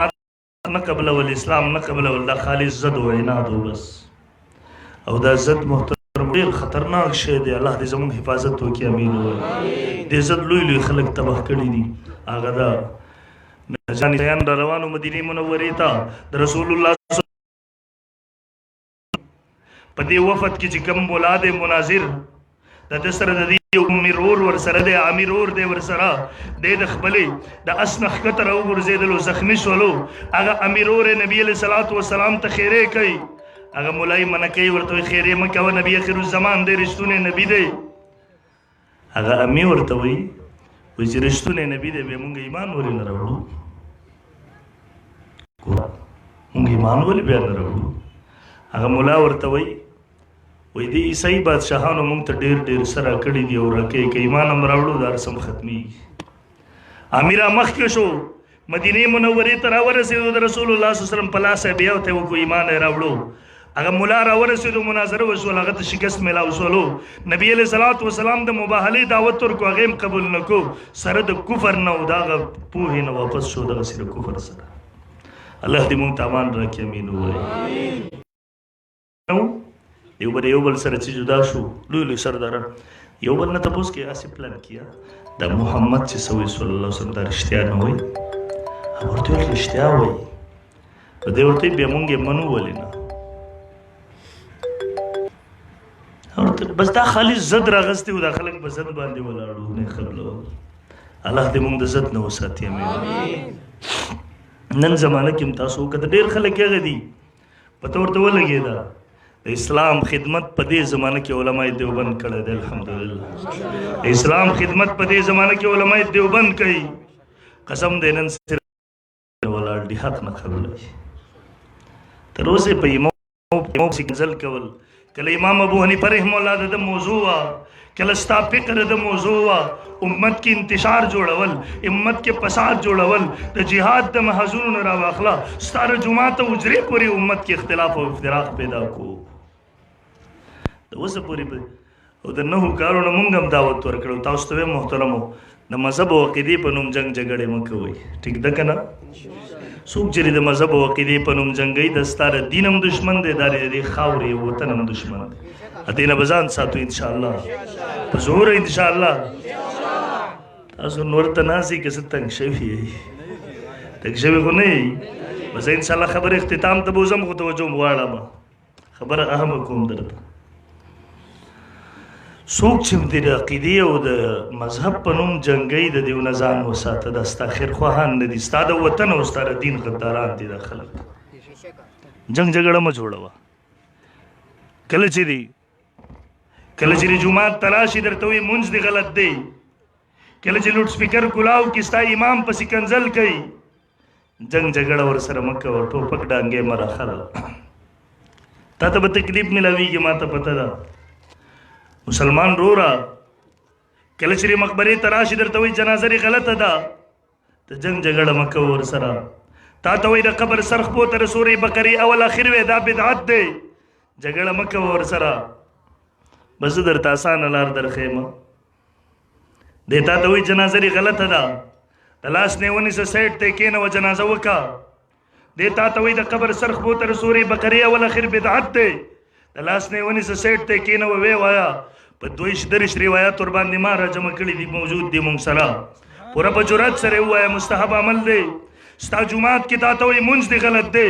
نه قبلول اسلام نه قبلول دا خالص عزت و عناد و بس او دا عزت محترم ډېر خطرناک شی دی الله دې زموږ حفاظت وکړي امین ووایي د عزت لوی خلک تباه کړي دي هغه دا جانیان را روانو مدینې منورې ته د رسول الله په دې وفد کې چې کوم اولاد مناظر د ده سره د دې یو امیر ورسره دی امیر اور دی ورسره دی د خپلې د اس نه ښکته راوغورځېدلو زخمي شولو هغه امیر اور نبي علیه صلات وسلام ته خیرې کوي هغه مولای منع کوي ورته وایي خیرې مه کوه نبي اخر الزمان دی رښتونی نبي دی هغه امي ورته وایي چې رښتونی نبي دی بیا مونږ ایمان ولې نه راوړو مونږ ایمان ولې بیا نه راوړو هغه ملا ورته وایي د عیسائی بادشاهانو مونږ ته ډېر څه راکړي دي او راکوي که ایمان هم راوړو دا رسم ختمیږي امیر مخکې شو مدینې منورې ته راورسېدو د رسول الله صلی وسلم په لاس یې بیا ورته وکړو ایمان یې راوړو هغه ملا راورسېدو مناظره وشول هغه ته شکست میلاو شولو نبي علیه صلات وسلام د مباهلې دعوت ورکړو هغه هم قبول نه کو سره د کفر نه او د هغه پوهې نه واپس شو دغسې د کفر سره الله دې مونږ ته امان راکړي امین ووایي یو بل یو بل سره چې جدا شو لوی سرداران یو بل نه تپوس کې هسې پلان کیا د محمد چې څه وایي صلی الله وسلم دا رښتیا نه وایي هغه ورته ویل رښتیا وایي نو دی ورته بیا مونږ یې منو ولې نه بس دا خالص زد راغستی و دا خلک په زد باندې ولاړو نه قبلول الله دې مونږ د زد نه وساتي امین نن زمانه کې تاسو کته ډیر خلک هغه دي پته ورته ولګېده د اسلام خدمت په دې زمانه کې علماء دیوبند کړی دی الحمدلله اسلام خدمت په دې زمانه کې علماء دیوبند کوي قسم دی نن سره ولاړ دي حق نه خبره تر اوسه په امام نزل کول کله امام ابو حنیفه رحمه الله د موضوع کله ستا فکر د موضوع امت کې انتشار جوړول امت کې فساد جوړول د جهاد د محزونو را واخلا ستاره جمعه او اجري پوری امت کې اختلاف او افتراق پیدا کو د اوسه پوری او د نهو کارونو مونږ هم دعوت ورکړو تاسو ته محترمو د مذهب او عقیدې په نوم جنگ جګړې مکوئ ټیک ده کنه څوک چې د مذهب او عقیدې په نوم جنگي د ستاره دین هم دشمن دی د خاورې وطن هم دشمن دی ادینه بزان ساتو ان شاء الله په زور ان شاء الله تاسو نور تناسي کې ستنګ شوی تک شوی خو نه بس ان شاء الله خبر اختتام ته بوزم خو توجه غواړم خبر اهم کوم درته څوک چې د عقیدې او د مذهب په نوم جنگي د دیو نه ځان وساته د استاخر خواهان نه دي ستا د وطن او ستا د دین غداران دي د خلک جنگ جګړه مه جوړوه کله چې جمعات تلاشي درته وي مونځ دی غلط دی کله چې لوډ سپیکر کلاو کې ستا امام پسې کنزل کوي جنگ جګړه ورسره مه کوه ټوپک ډانګې مه راخله تا ته به تکلیف ملاویږي ما ته پته ده مسلمان رورا کله چې مقبره تراشي درته وي جنازه غلطه ده ته جنگ جګړه مه کوه ورسره تا ته وي د قبر سرخ پوته د سورې بقرې اول اخر وی دا بدعت دی جګړه مه کوه ورسره بس درته اسانه لار درښیم دی تا ته وي جنازه غلطه ده د لاس نه ونیسه سایډ ته کېنوه جنازه وکړه دی تا ته وي د قبر سرخ پوته د سورې بقرې اول اخر بدعت دی د لاس نه ونیسه سایډ ته کېنوه وی وایه په 22 روایات ور باندې ما را جمع کړي دي موجود دي مونږ سره پوره په جرأت سره ووایه مستحب عمل دی ستا جمعات کې تا ته وایي مونځ دی غلط دی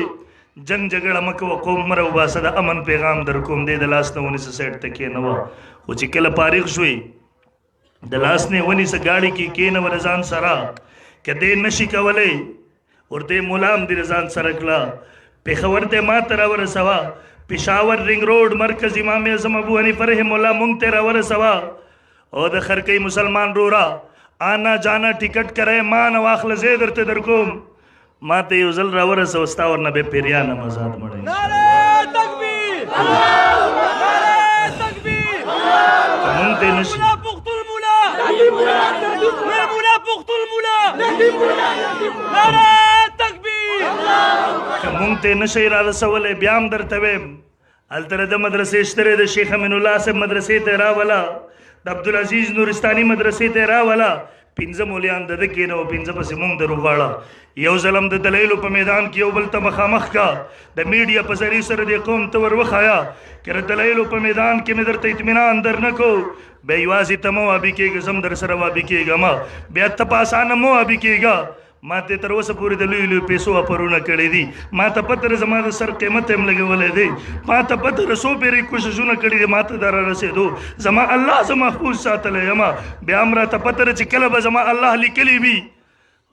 جنگ جګړه مه کوه قوم مه راوباسه د امن پیغام در کوم دی د لاس نه ونیسه سایډ ته کېنوه خو چې کله فارغ شوې د لاس نه ونیسه ګاډي کې کېنوه د ځان سره که دی نشي کولی ورته ملام دې د ځان سره کړه پېښور ته ما ته راورسوه پېښور رنګ روډ مرکز امام اعظم ابو حنیفه رحم الله مونږ ته راورسوه او د خرکۍ مسلمان رورا آنا جانا ټیکټ کرے ما نه واخله زه درته در کوم ما ته یو ځل راورسوه ستا ورنه بې پیریانه مزاد مړی نعرې تکبیر نعرې تکبیر مونږ ته نشي پختون مولا مولا پختون مولا نعرې تکبیر مونږ ته نشي رارسولی بیا هم درته ویم هلته د مدرسې شته د شیخ امین الله صاحب مدرسې ته راوله د عبدالعزیز نورستاني مدرسې ته راوله 15 مولیان د ده کېنه او 15 پسې مونږ در وغواړه یو ځل هم د دلایلو په میدان کې یو بل ته مخامخ کا د میډیا په ذریعې سره د قوم ته ور وښایه که د دلایلو په میدان کې مې درته اطمینان در نه کو بیا یوازې ته مه وابي کېږه زه هم در سره وابي کېږم بیا ته په اسانه مه وابي کېږه ما ته تر اوسه پورې د لوی لوی پیسو اپرونه کړي دي ما ته پته زما د سر قیمت هم لګولی دی ما ته پته څو پیرې کوششونه کړي دي ما ته دا رارسېدو زما الله زه محفوظ ساتلی یم بیا هم راته پته ده چې کله به زما الله لیکلی وي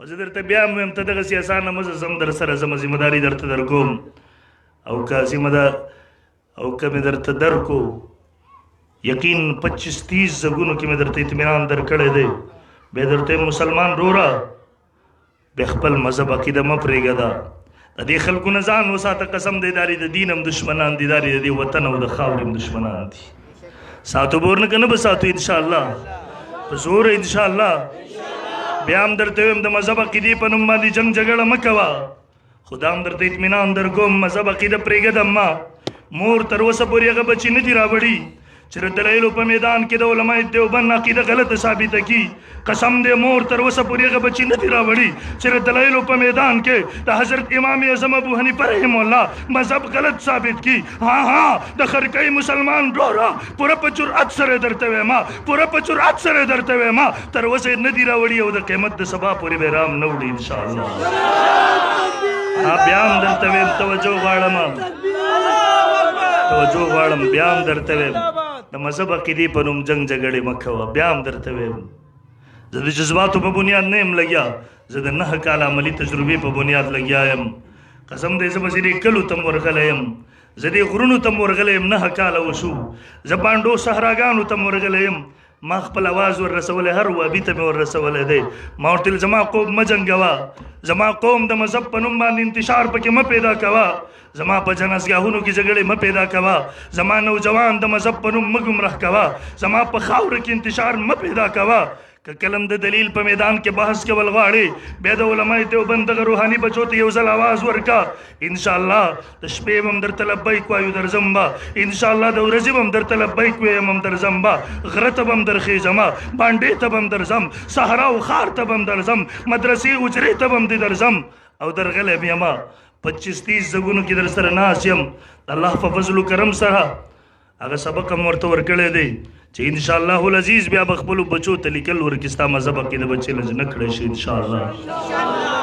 او زه درته بیا هم وایم ته دغسې اسانه مه ځه زه هم در سره ځمه ذمهداري درته در کوم او که مې درته در کو یقین 25-30 ځګونو کې مې درته اطمینان در کړی دی بیا درته مسلمان رورا بیا خپل مذهب عقیده مه پرېږده د دې خلکو نه ځان وساته قسم دی داري د دین هم دشمنان دي داري د دې وطن او د خاورې هم دشمنان دي ساتو به ورنه که نه به ساتو انشاءالله په زور انشاءالله بیا هم درته ویم د مذهب عقیدې په نوم باندې جنګ جګړه مه کوه خدا هم درته اطمینان در کوم مذهب عقیده پرېږدم ما مور تر اوسه پورې هغه بچي نه دي راوړي چې د دلایلو په میدان کې د علماء دیوبند عقیده غلطه ثابته کی قسم دې مور تر اوسه پورې هغه بچي نه دي راوړي چې د دلایلو په میدان کې د حضرت امام اعظم ابو حنیفه رحم الله مذهب غلط ثابت کی ها د خرکۍ مسلمان رورا پوره په جرأت سره درته وایم پوره په جرأت سره درته وایم تر اوسه نه دي راوړي او د قیامت د سبا پورې به رام نه وړي انشاءالله بیا هم درته وایم توجه غواړم بیا هم درته وایم د مذهب عقیدې په نوم جنګ جګړې مه کوه بیا هم درته وایم زه د جذباتو په بنیاد نه یم لګیا زه د 9 کال عملي تجربې په بنیاد لګیا یم قسم دې زه به ځینې کلو ته م ورغلی یم زه دې غرونو ته م ورغلی یم 9 کاله وشو زه بانډو صحراګانو ته م ورغلی یم ما خپل اواز ور رسولی هر وابي ته مې ور رسولی دی ما ورته ویل زما قوم مه جنګوه زما قوم د مذهب په نوم باندې انتشار پکې مه پیدا کوه زما په جنازګاهونو کې جګړې مه پیدا کوه زما نوجوان د مذهب په نوم مه ګمراه کوه زما په خاوره کې انتشار مه پیدا کوه که کلم د دلیل په میدان کې بحث کول غواړې بیا د علماء دیوبند دغه روحاني بچو ته یو ځل آواز ورکه انشاءالله د شپې به هم درته لبیک وایو درځم به انشاءالله د ورځې به هم درته لبیک وایم هم درځم به غره ته به هم درخیږم بانډې ته به هم درځم صحرا او ښار ته به هم درځم مدرسې حجرې ته به هم دې درځم او درغلی به یم 25-30 ځګونو کې در سره ناست یم د الله په فضل و کرم سره هغه سبق هم ورته ورکړی دی چې انشاءالله العزیز بیا به خپلو بچو ته لیکل ورکړي ستا مذهب عقیده به چیلنج نه کړی شي انشاءالله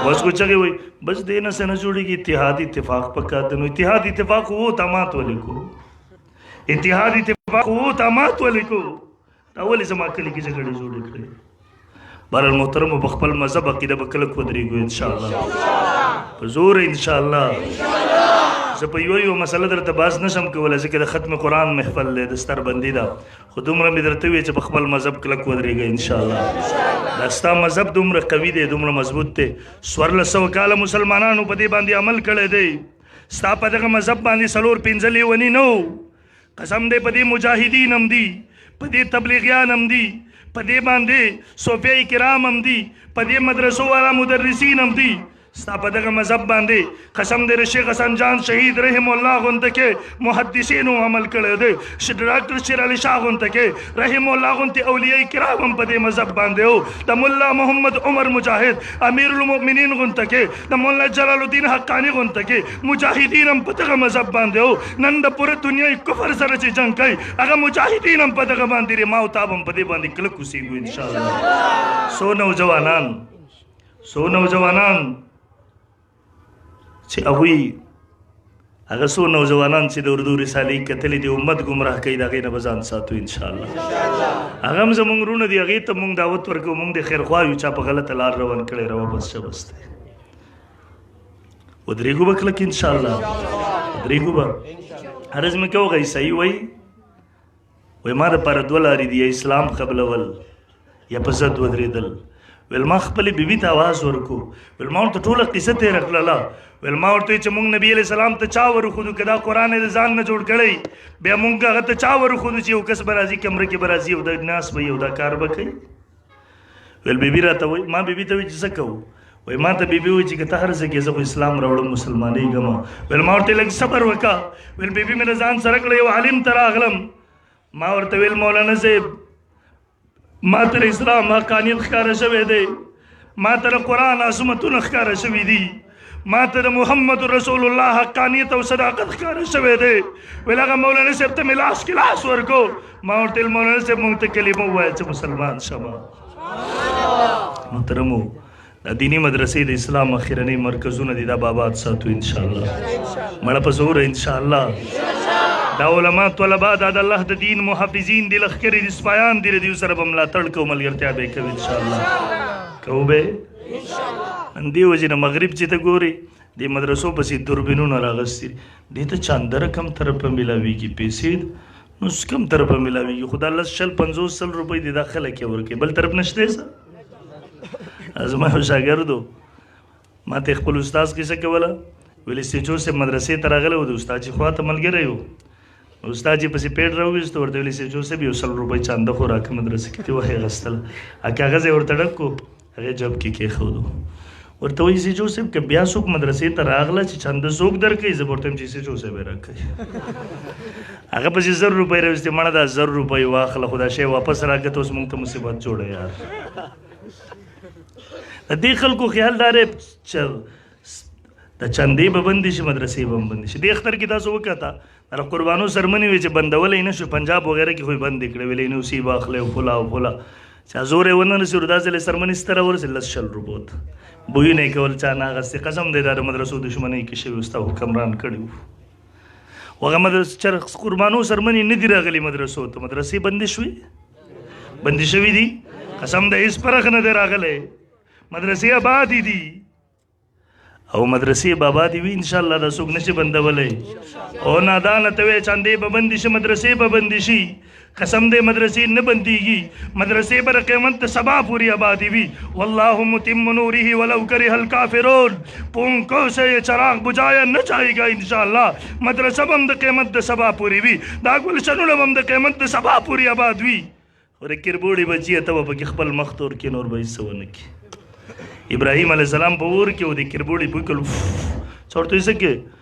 بس کو چغې وایي بس دې نه څه نه جوړېږي اتحاد اتفاق پکار دی نو اتحاد اتفاق وو ته مات ولیکو اتحاد اتفاق وو ته مات ولیکو دا ولې زما کلي کې جګړې جوړې کړې بهرحال محترمو په خپل مذهب عقیده به کلک ودرېږو انشاءالله په زور انشاءالله زه په یو مسله درته باز نشم کولی ځکه د ختم قرآن محفل دی د ستر بندي ده خو دومره مې درته وویل چې په خپل مذهب کلک ودرېږه انشاءالله دا ستا مذهب دومره قوي دی دومره مضبوط دی 1400 کاله مسلمانانو په دې باندې عمل کړی دی ستا په دغه مذهب باندې 4-5 لیوني نه و قسم دی په دې مجاهدین هم دي په دې تبلیغیان هم دي په دې باندې صوفیه کرام هم دي په دې مدرسو والا مدرسین هم دي ستا په دغه مذهب باندې قسم دی شیخ حسن جان شهید رحم الله غونته کې محدثینو عمل کړی دی ډاکټر شیر علي شاه غونته کې رحم الله غونته اولیاء کرام هم په دې مذهب باندې و د ملا محمد عمر مجاهد امیر المؤمنین غونته کې د مولا جلال الدین حقانی غونته کې مجاهدین هم په دغه مذهب باندې و نن د پوره دنیا کفر سره چې جنګ کوي هغه مجاهدین هم په دغه باندې ما او تاب هم په دې باندې کلک اوسېږو انشاءالله څو نوجوانان چې هغوی هغه څو نوجوانان چې د اردو رسالې کتلې د امت ګمراه کوي د هغې نه به ځان ساتو انشاءالله هغه هم زموږ وروڼه دي هغې ته مونږ دعوت ورکوو مونږ د خیرخوا یو چا په غلطه لار روان کړی روه بس شه بس دی ودرېږو به کلک انشاءالله ودرېږو به عرض مې کوو هغه عیسایي وایي ما دپاره 2 لارې دي یا اسلام قبلول یا په ضد ودرېدل ویل ما خپلې بیبي ته آواز ورکو ویل ما ورته ټوله قصه تېره کړله ویل ما ورته چې موږ نبي علیه السلام ته چا ورښودو که دا قرآن یې د ځان نه جوړ کړی بیا موږ هغه ته چا ورښودو چې یو کس به راځي کمره کې به راځي او د ناس به یو دا کار به کوي ویل بیبي راته وایي ما بیبي ته وایي چې څه کوو وایي ما ته بیبي وایي چې که ته هر څه کې زه خو اسلام راوړم مسلمانېږم ویل ما ورته لږ صبر وکړه ویل بیبي مې د ځان سره کړه یو عالم ته راغلم ما ورته ویل مولانا صاحب ما ته اسلام حقانیت ښکاره شوی دی ما ته د قرآن عظمتونه ښکاره شوي دي ما ته د محمد رسول الله حقانیت او صداقت ښکاره شوی دی ویل هغه مولانا صاحب ته مې لاس کې لاس ورکو ما ورته ویل مولانا صاحب موږ ته کلمه ووایه چې مسلمان شمه محترمو دا دیني مدرسې د اسلام اخرنۍ مرکزونه دي دا به آباد ساتو انشاءالله مړه په زوره انشاءالله دا علما طلبا دا د الله د دین محافظین دي لښکرې دي سپایان دي د دوی سره به ملاتړ کوو ملګرتیا به یې کوو انشاءالله کوو به نن دې وجې نه مغرب چې ته ګورې دې مدرسو پسې دوربینونه راغستي دې ته چاندره کم طرفه میلاویږي پیسې نو کم طرفه میلاویږي خو دا 10-50 روپۍ دې دا خلک یې ورکوي بل طرف نشته څه زما یو شاګردو ما ته خپل استاد کیسه کوله ویلې سیچو صاحب مدرسې ته راغلی و د استاد چې خوا ته ملګری و استاد چې پسې پیټ راوویست ورته ویلې سیچو صاحب 100 روپۍ چانده خو راکړه مدرسې کې ته وایي اخیستله کاغذ یې ورته ډک کړو هغې جب کې کېښودو ورته وایي سیچو صاحب که بیا څوک مدرسې ته راغله چې چانده څوک درکوي زه به ورته یم چې سیچو صاحب یې راکوي هغه پسې 100 روپۍ راویستې مړه دا 100 روپۍ واخله خو دا شی واپس راکړه ته اوس موږ ته مصیبت جوړه یار د دې خلکو خیال دا دی چې د چندې به بندې شي مدرسې به هم بندې شي دې اختر کې تاسو وکړه دا قربانو سرمنې وې چې بندولی نه شو پنجاب وغیره کې خو یې بندې کړې ویلې نو سی واخلې او پولا او پولا چې زور یې ونه رسېږو دا ځلې سرمنې ستره ورسېد 100 روپو ته بویونه یې کول چا نه اخیستې قسم دی دا د مدرسو دښمنۍ کې شوي ستا حکمران کړي وو هغه قربانو سرمنې نه دي راغلي مدرسو ته مدرسې بندې شوې بندې شوي دي قسم د هېڅ فرق نه دی راغلی مدرسې آبادې دي او مدرسې به آبادې وي انشاءالله دا څوک نشي بندولی او نادانه ته وایې چاندې به بندې شي مدرسې به بندې شي قسم دې مدرسې نه بندېږي مدرسې به د قیامت د سبا پورې آبادې وي والله متم نوره ولو کرہ الکافرون پونکوں سے یہ چراغ بجھایا نہ جائے گا انشاءاللہ مدرسه به هم د قیامت د سبا پورې وي دا ګلشنونه به هم د قیامت د سبا پورې آباد وي خو د کربوړي بچیه ته به پکې خپل مخ تور کړي نور به هېڅ څه ونه کړي ابراهیم علیه السلام په اور کې و د کربوړي بوی کړل څه ورته وایي څه کې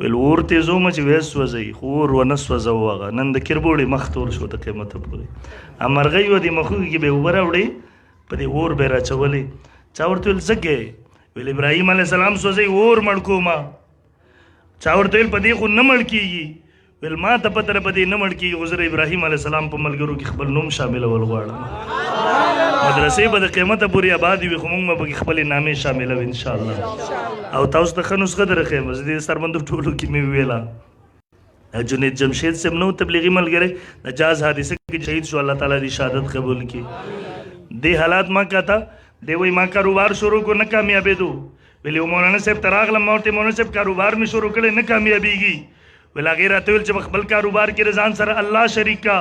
ویل اور تیزومه چې ویې سوځوي خو اور ونه سوځوه هغه نن د کربوړي مخ تور شو د قیامته پورې مرغۍ و د مخونو کې به یې اوبه راوړې په دې اور به یې راچولې چا ورته ویل څه کې ویل ابراهیم علیه السلام سوځوي اور مړ کومه چا ورته ویل په دې خو نه مړ کېږي ویل ما ته پته ده په دې نه مړ کېږي خو زه د ابراهیم علیه السلام په ملګرو کې خپل نوم شاملول غواړم مدرسې به د قیامته پورې آبادې وي خو موږ به پکې خپلې نامې شاملوو انشاءالله او تاسو ته ښه نسخه درښیم زه دې سربندو ټولو کې مې ویله جنید جمشید صاحب نو تبلیغي ملګری د جاز حادثه کې شهید شو الله تعالی دې شهادت قبول کړي دې حالات ما کاته دی وایي ما کاروبار شروع کو نه کامیابېدو ویل یو مولانا صاحب ته راغلم ما ورته مولانا صاحب کاروبار مې شروع کړی نه کامیابېږي ویل هغې راته ویل چې په خپل کاروبار کې د ځان سره الله شریک کا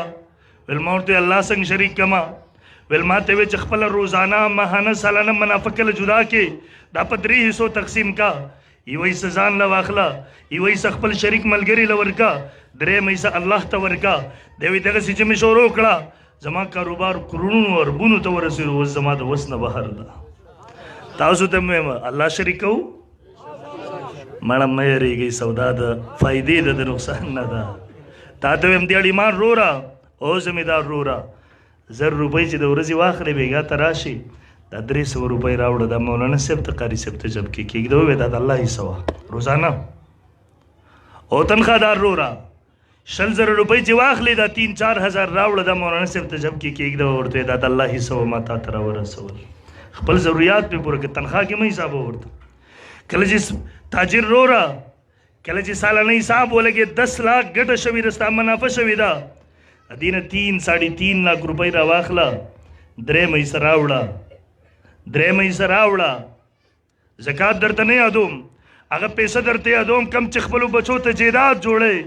ویل ما ورته الله څنګه شریک کما ویل ما ته ویل چې خپله روزانه ماهانه سالانه منافع کله جدا کې دا په 3 حصو تقسیم کا یو حصه ځان له واخله یو حصه خپل شریک ملګري له ورکا درېیم حصه الله ته ورکا دی وایي دغسې چې مې شروع کړه زما کاروبار کرونو اربونو ته ورسېدو اوس زما د وس نه بهر ده تاسو ته مې الله شریک کوو مړه مه یېرېږئ سودا د فایدې ده د نقصان نه ده تا ته ویم دیاړي مان روره او زمیدار روره 1000 روپۍ چې د ورځې واخلې بېګا ته راشي دا 300 روپۍ راوړه دا مولانا صاحب ته قاري صاحب ته جب کې کېږده ووایې دا د الله حصه وه روزانه او تنخوادار روره 20000 روپۍ چې واخلې دا 3-4 هزار راوړه دا مولانا صاحب ته جب کې کېږده ورته دا د الله حصه وه ما تا ته راورسول خپل ضروریات پې پوره کړه تنخوا کې مه حساب ورته کله چې تاجر روره کله چې سالانه حساب ولګې 10 لاک ګټه شوې ده ستا منافع شوې ده دینه 3-3.5 لاک روپۍ را واخله درېیم حصه راوړه زکات درته نه یادوم هغه پیسه درته یادوم کم چې خپلو بچو ته جیداد جوړی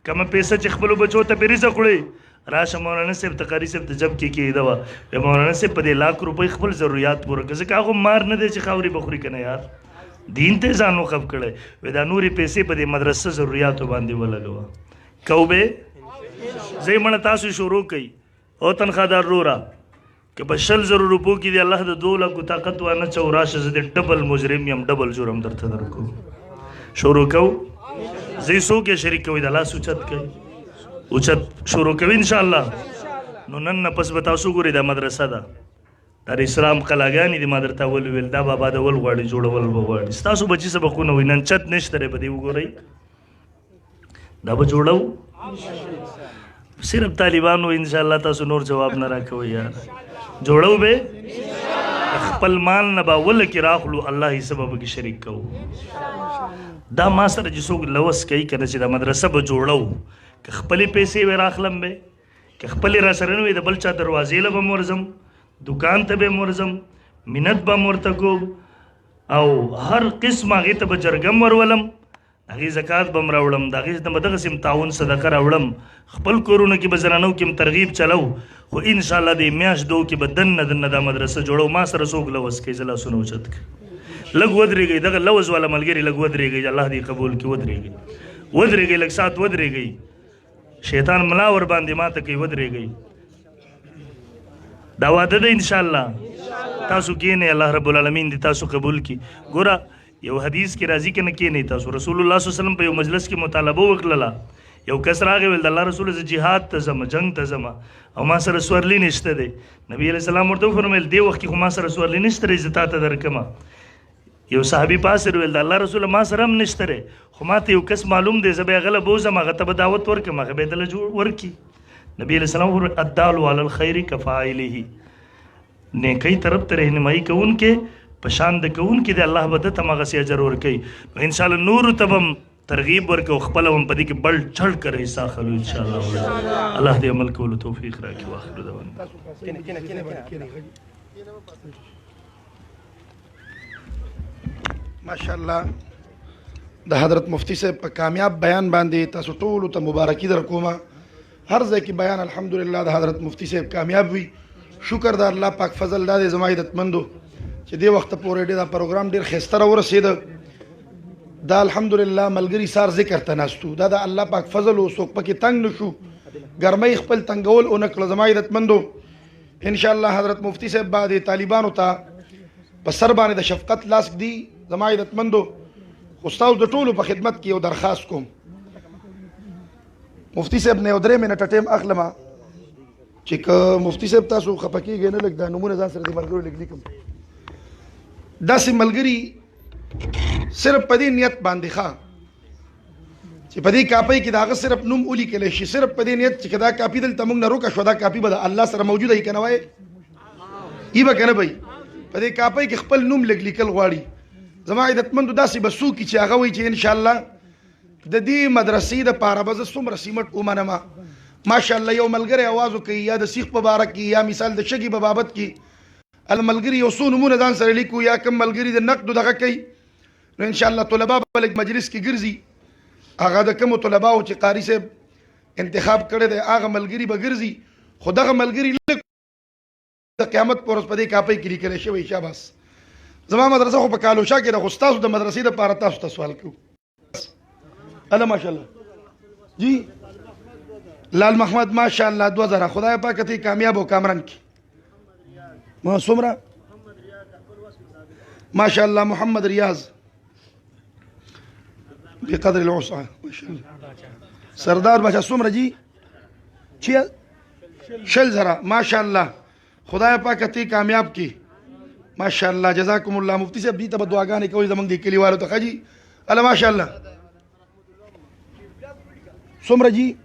کمه پیسه چې خپلو بچو ته پې رزق وړی راشه مولانا صاحب ته قاري صاحب ته جب کې کېده وه مولانا صاحب په دې لاک روپۍ خپل ضروریات پوره کړه ځکه هغه مار نه دی چې خاورې بخوري که نه یار دین ته ځان وقف کړی وایي دا نورې پیسې په دې مدرسه ضروریاتو باندې ولګوه کو به زه مړه تاسو شروع کوي او تنخوادار روره که په 200,000 روپو کې د الله د 2 لکو طاقت وانه چو راشه زه د ډبل مجرم یم ډبل جرم درته درکو شروع کو زه څوک یې شریک کوي د لاس اوچت کوي اوچت شروع کوي انشاءالله نو نن نه پس به تاسو ګورئ دا مدرسه ده دا د اسلام قلاګانې دي ما درته ولویل دا به آبادول غواړي جوړول به غواړي ستاسو بچي سبقونه وي نن چت نشته دی په دې وګورئ دا به جوړو صرف طالبانو انشاءالله تاسو نور جواب نه راکوئ یار جوړو به خپل مال نه به اوله کې راخلو الله یې سبب کې شریک کوو دا ما سره چې څوک لوس کوي که نه چې دا مدرسه به جوړو که خپلې پیسې به راخلم به که خپلې را سره نه وي د بل چا دروازې له به م ورځم دکان ته به م ورځم منت به م ورته کوم او هر قسم هغې ته به جرګم ورولم هغې زکات به م راوړم د هغې نه به دغسې م تعاون صدقه راوړم خپل کورونو کې به زنانو کې م ترغیب چلو خو انشاءالله د میاشت 2 کې به دننه دا مدرسه جوړو ما سره څوک لوس کوي زه لاسونه اوچت کړي لږ ودرېږئ دغه لوز والا ملګري لږ ودرېږئ الله دې قبول کړي ودرېږئ لږ ساعت ودرېږئ شیطان ملا ور باندې ماته کوي ودرېږئ دا واده ده انشاءالله تاسو کښېنئ الله رب العالمین دې تاسو قبول کړي ګوره یو حدیث کې راځي که نه کښېنئ تاسو رسول الله صلی الله علیه وسلم په یو مجلس کې مطالبه وکړله یو کس راغی ویل د الله رسول زه جهاد ته ځم جنګ ته ځم او ما سره سورلي نشته دی نبي علیه السلام ورته وفرمیل دې وخت کې خو ما سره سورلي نشته دی زه تا ته درکمه یو صحابي پاسې ویل د الله رسول ما سره هم نشته دی خو ما ته یو کس معلوم دی زه به هغه له بوځم هغه ته به دعوت ورکړم هغه به یې دله ورکړي نبي علیه السلام الدال علی الخیر کفاعله نیکۍ طرف ته رهنمایي کوونکې په شان د کوونکې د الله به ده ته همغسې اجر ورکوي نو انشاءالله نورو ته به ترغیب ورکړو خپله هم په دې کې بل چړ کر حصہ اخلو انشاءالله الله دې عمل کولو توفیق راکړي واخر دعوانا ماشاءالله د حضرت مفتی صاحب په کامیاب بیان باندې تاسو ټول ته مبارکي در کومه. هر ځای کې بیان الحمدلله د حضرت مفتی صاحب کامیاب وي. شکر د الله پاک فضل دا د زما عزتمندو چې دې وخت پورې دا پروګرام ډیر ښایسته ورسېده. دا الحمدلله ملګري سار ذکر ته ناستو، دا د الله پاک فضل او څوک پکې تنگ نشو، ګرمۍ خپل تنګول او نکړه. زما عزتمندو ان شاء الله حضرت مفتی صاحب بعد طالبانو ته په سر باندې د شفقت لاس دی. زما عزتمندو استاد د ټولو په خدمت کې یو درخواست کوم، مفتی صاحب نه یو 3 منټه ټیم اخلم چې که مفتی صاحب تاسو خفه کېږئ نه لږ دا نمونه ځان سره د ملګرو لږ لیکم. داسې ملګري صرف په دې نیت باندې ښه چې په دې کاپۍ کې د هغه صرف نوم ولیکلی شي، صرف په دې نیت چې که دا کاپي دلته موږ نه روکه شوه، دا کاپي به د الله سره موجوده وي که نه وایي ای به که نه به په دې کاپۍ کې خپل نوم لږ لیکل غواړي. زما عزتمندو داسې به څوک چې هغه وایي چې انشاءالله د دې مدرسې دپاره به زه څومره سیمټ ومنمه. ماشاءالله یو ملګری اواز وکوي یا د سیخ په باره کې یا مثال د شګي په بابت کې الملګري یو څو نومونه ځان سره لیکو یا کم ملګري د نقدو دغه کوي نو انشاءالله طلبا به لږ مجلس کې ګرځي، هغه د کومو طلباو چې قاري صاحب انتخاب کړی دی هغه ملګري به ګرځي. خو دغه ملګري لږ د قیامت په ورځ په دې کاپۍ کې لیکلی شوی. شاباس. زما مدرسه خو په کالوشا کې ده، خو ستاسو د مدرسې دپاره تاسو ته سوال کوو. الله ماشاءالله جی لال محمد ماشاءالله 2000 خدای پاک ته کامیاب او کامران کی. ما څومره ماشاءالله محمد ریاض بقدر الوسع ماشاءالله. سردار بچا څومره جی چې 6000 ماشاءالله خدای پاک ته کامیاب کی ماشاءالله. جزاکم الله. مفتی صاحب دې ته به دعاګانې کوئ زموږ د کلیوالو ته ښه جي. الله ماشاءالله څومره جي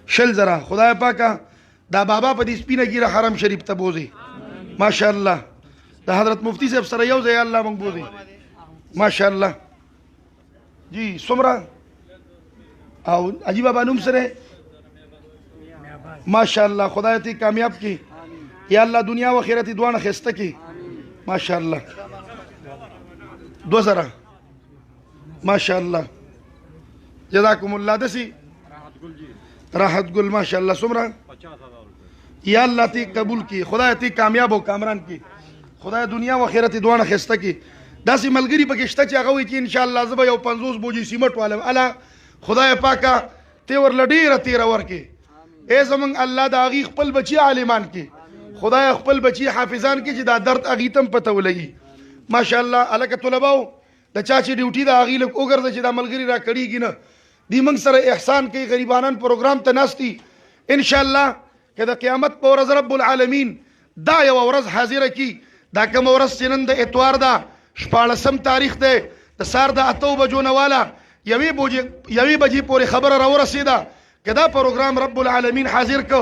6000 خدای پاکه دا بابا په دې سپینه ګیره حرم شریف ته بوځي ماشاءالله. د حضرت مفتی صاحب سره یو ځای الله موږ بوځي ماشاءالله جی. څومره او عجیب بابا نوم سره ماشاءالله خدای ته کامیاب کی یا الله دنیا و آخرت دواړه ښایسته کی ماشاءالله. 2000 ماشاءالله جزاکم الله. دسی راحت گل ماشاءالله څومره یا الله تی قبول کی خدای تی کامیاب او کامران کی خدای دنیا و آخرت دواړه ښایسته کی. داسې ملګري پکې شته چې هغه وایي چې انشاءالله زه به یو 50 بوجي سیمټ والم. الله خدای پاکه ته ورله ډېره تیره ورکې. ای زمونږ الله د هغې خپل بچي عالمان کې خدای خپل بچي حافظان کې چې دا درد هغې ته هم پته ولګي ماشاءالله. هلکه طلباو د چا چې ډیوټي د هغې لږ وګرځه چې دا ملګري را کړېږي نه دی موږ سره احسان کوي غریبانان پروګرام ته ناستي. انشاءالله که د قیامت په ورځ رب العالمین دا یوه ورځ حاضره کي، دا کومه ورځ چې نن د اتوار ده 14 تاریخ دی د سهار د 8 بجو نه واله 1 بجې پورې خبره راورسېده که دا پروګرام رب العالمین حاضر کو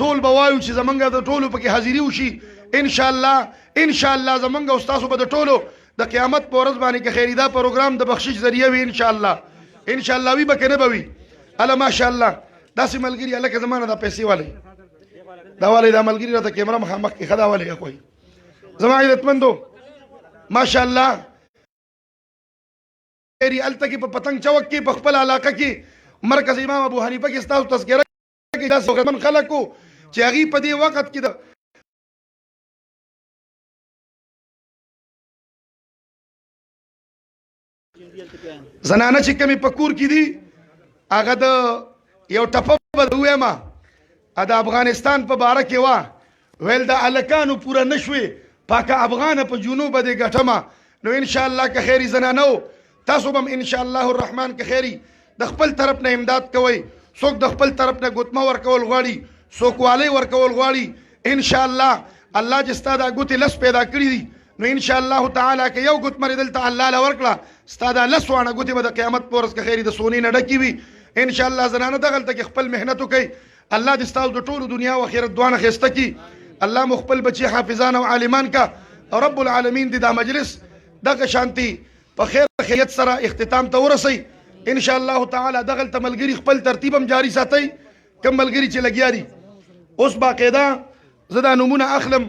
ټول به وایو چې زمونږ د ټولو پکې حاضري وشي انشاءالله زمونږ او ستاسو به د ټولو د قیامت په ورځ باندې که خیري دا پروګرام د بخشش ذریعه وي انشاءالله وي به که نه به وي. الله ماشاءالله داسې ملګري هلکه زمانه دا پیسې والی دا والی دا ملګري راته کیمره مخامخ کې ښه دا والی کوي. زما عزتمندو ماشاءالله هلته کې په پتنګ چوک کې په خپل علاقه کې مرکز امام ابو حنیفه کې ستاسو تذکره کې داسې غمن خلکو چې هغې په دې وخت کې د زنانه چې کمې په کور کې دي هغه د یو ټپه به ووایم د افغانستان په باره کې وه ویل د هلکانو پوره نه شوې پاکه افغانه په جنوب دې ګټمه. نو انشاءالله که خیري زنانو تاسو به هم انشاءالله الرحمن که خیري د خپل طرف نه امداد کوئ. څوک د خپل طرف نه ګوتمه ورکول غواړي څوک والی ورکول غواړي انشاءالله الله چې ستا دا ګوتې لس پیدا کړي دي نو انشاءالله تعالی که یو ګوت مرې دلته الله له ورکړه ستا دا لس واړه ګوتې به د قیامت په ورځ که خیري د سونې نه ډکې وي انشاءالله. زنانه دغلته کې خپل محنت وکئ الله دې ستاسو د ټولو دنیا و آخرت دواړه ښایسته کړي. الله مو خپل بچي حافظان او عالمان کا رب العالمین دې دا مجلس دغه شانتي په خیر خیریت سره اختتام ته ورسئ انشاءالله تعالی. دغلته ملګري خپل ترتیب هم جاری ساتئ کم ملګري چې لګیا دي. اوس باقاعده زه دا نومونه اخلم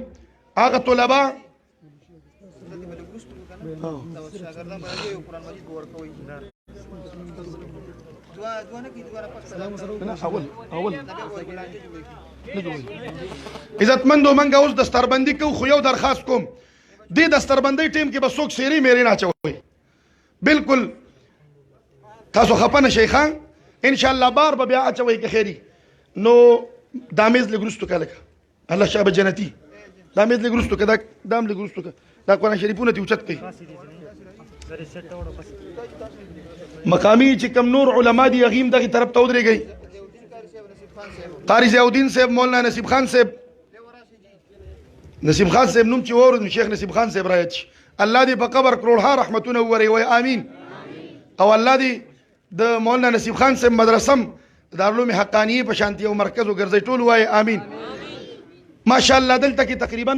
هغه طلبا شاګردان باندې یو قرآن مجید ورکوي دعا نه کی دواره پس سلام سره اول عزتمندو منګه اوس دستربندي کو خو یو درخواست کوم دې دستربندي ټیم کې به څوک سیری میری نه چوي بالکل تاسو خپنه شیخان ان شاء الله بار به بیا اچوي کې خیری نو دامیز لګرستو کله الله شابه جنتی دامیز لګرستو کدا دام لګرستو دا قرآن شریفونه تی اوچت کوي مقامی چې کم نور علما دي غیم دغه طرف ته ودرېږي قاری ضیاءالدین صاحب مولانا نصیب خان صاحب نصیب خان صاحب نوم چې وورد شیخ نصیب خان صاحب راځي الله دې په قبر کروڑها رحمتونه ووري وای امين او الله دې د مولانا نصیب خان صاحب مدرسم دارالعلوم حقانیه په شانتي او مرکز وګرځي ټول وای امين ماشاءالله دلته کې تقریبا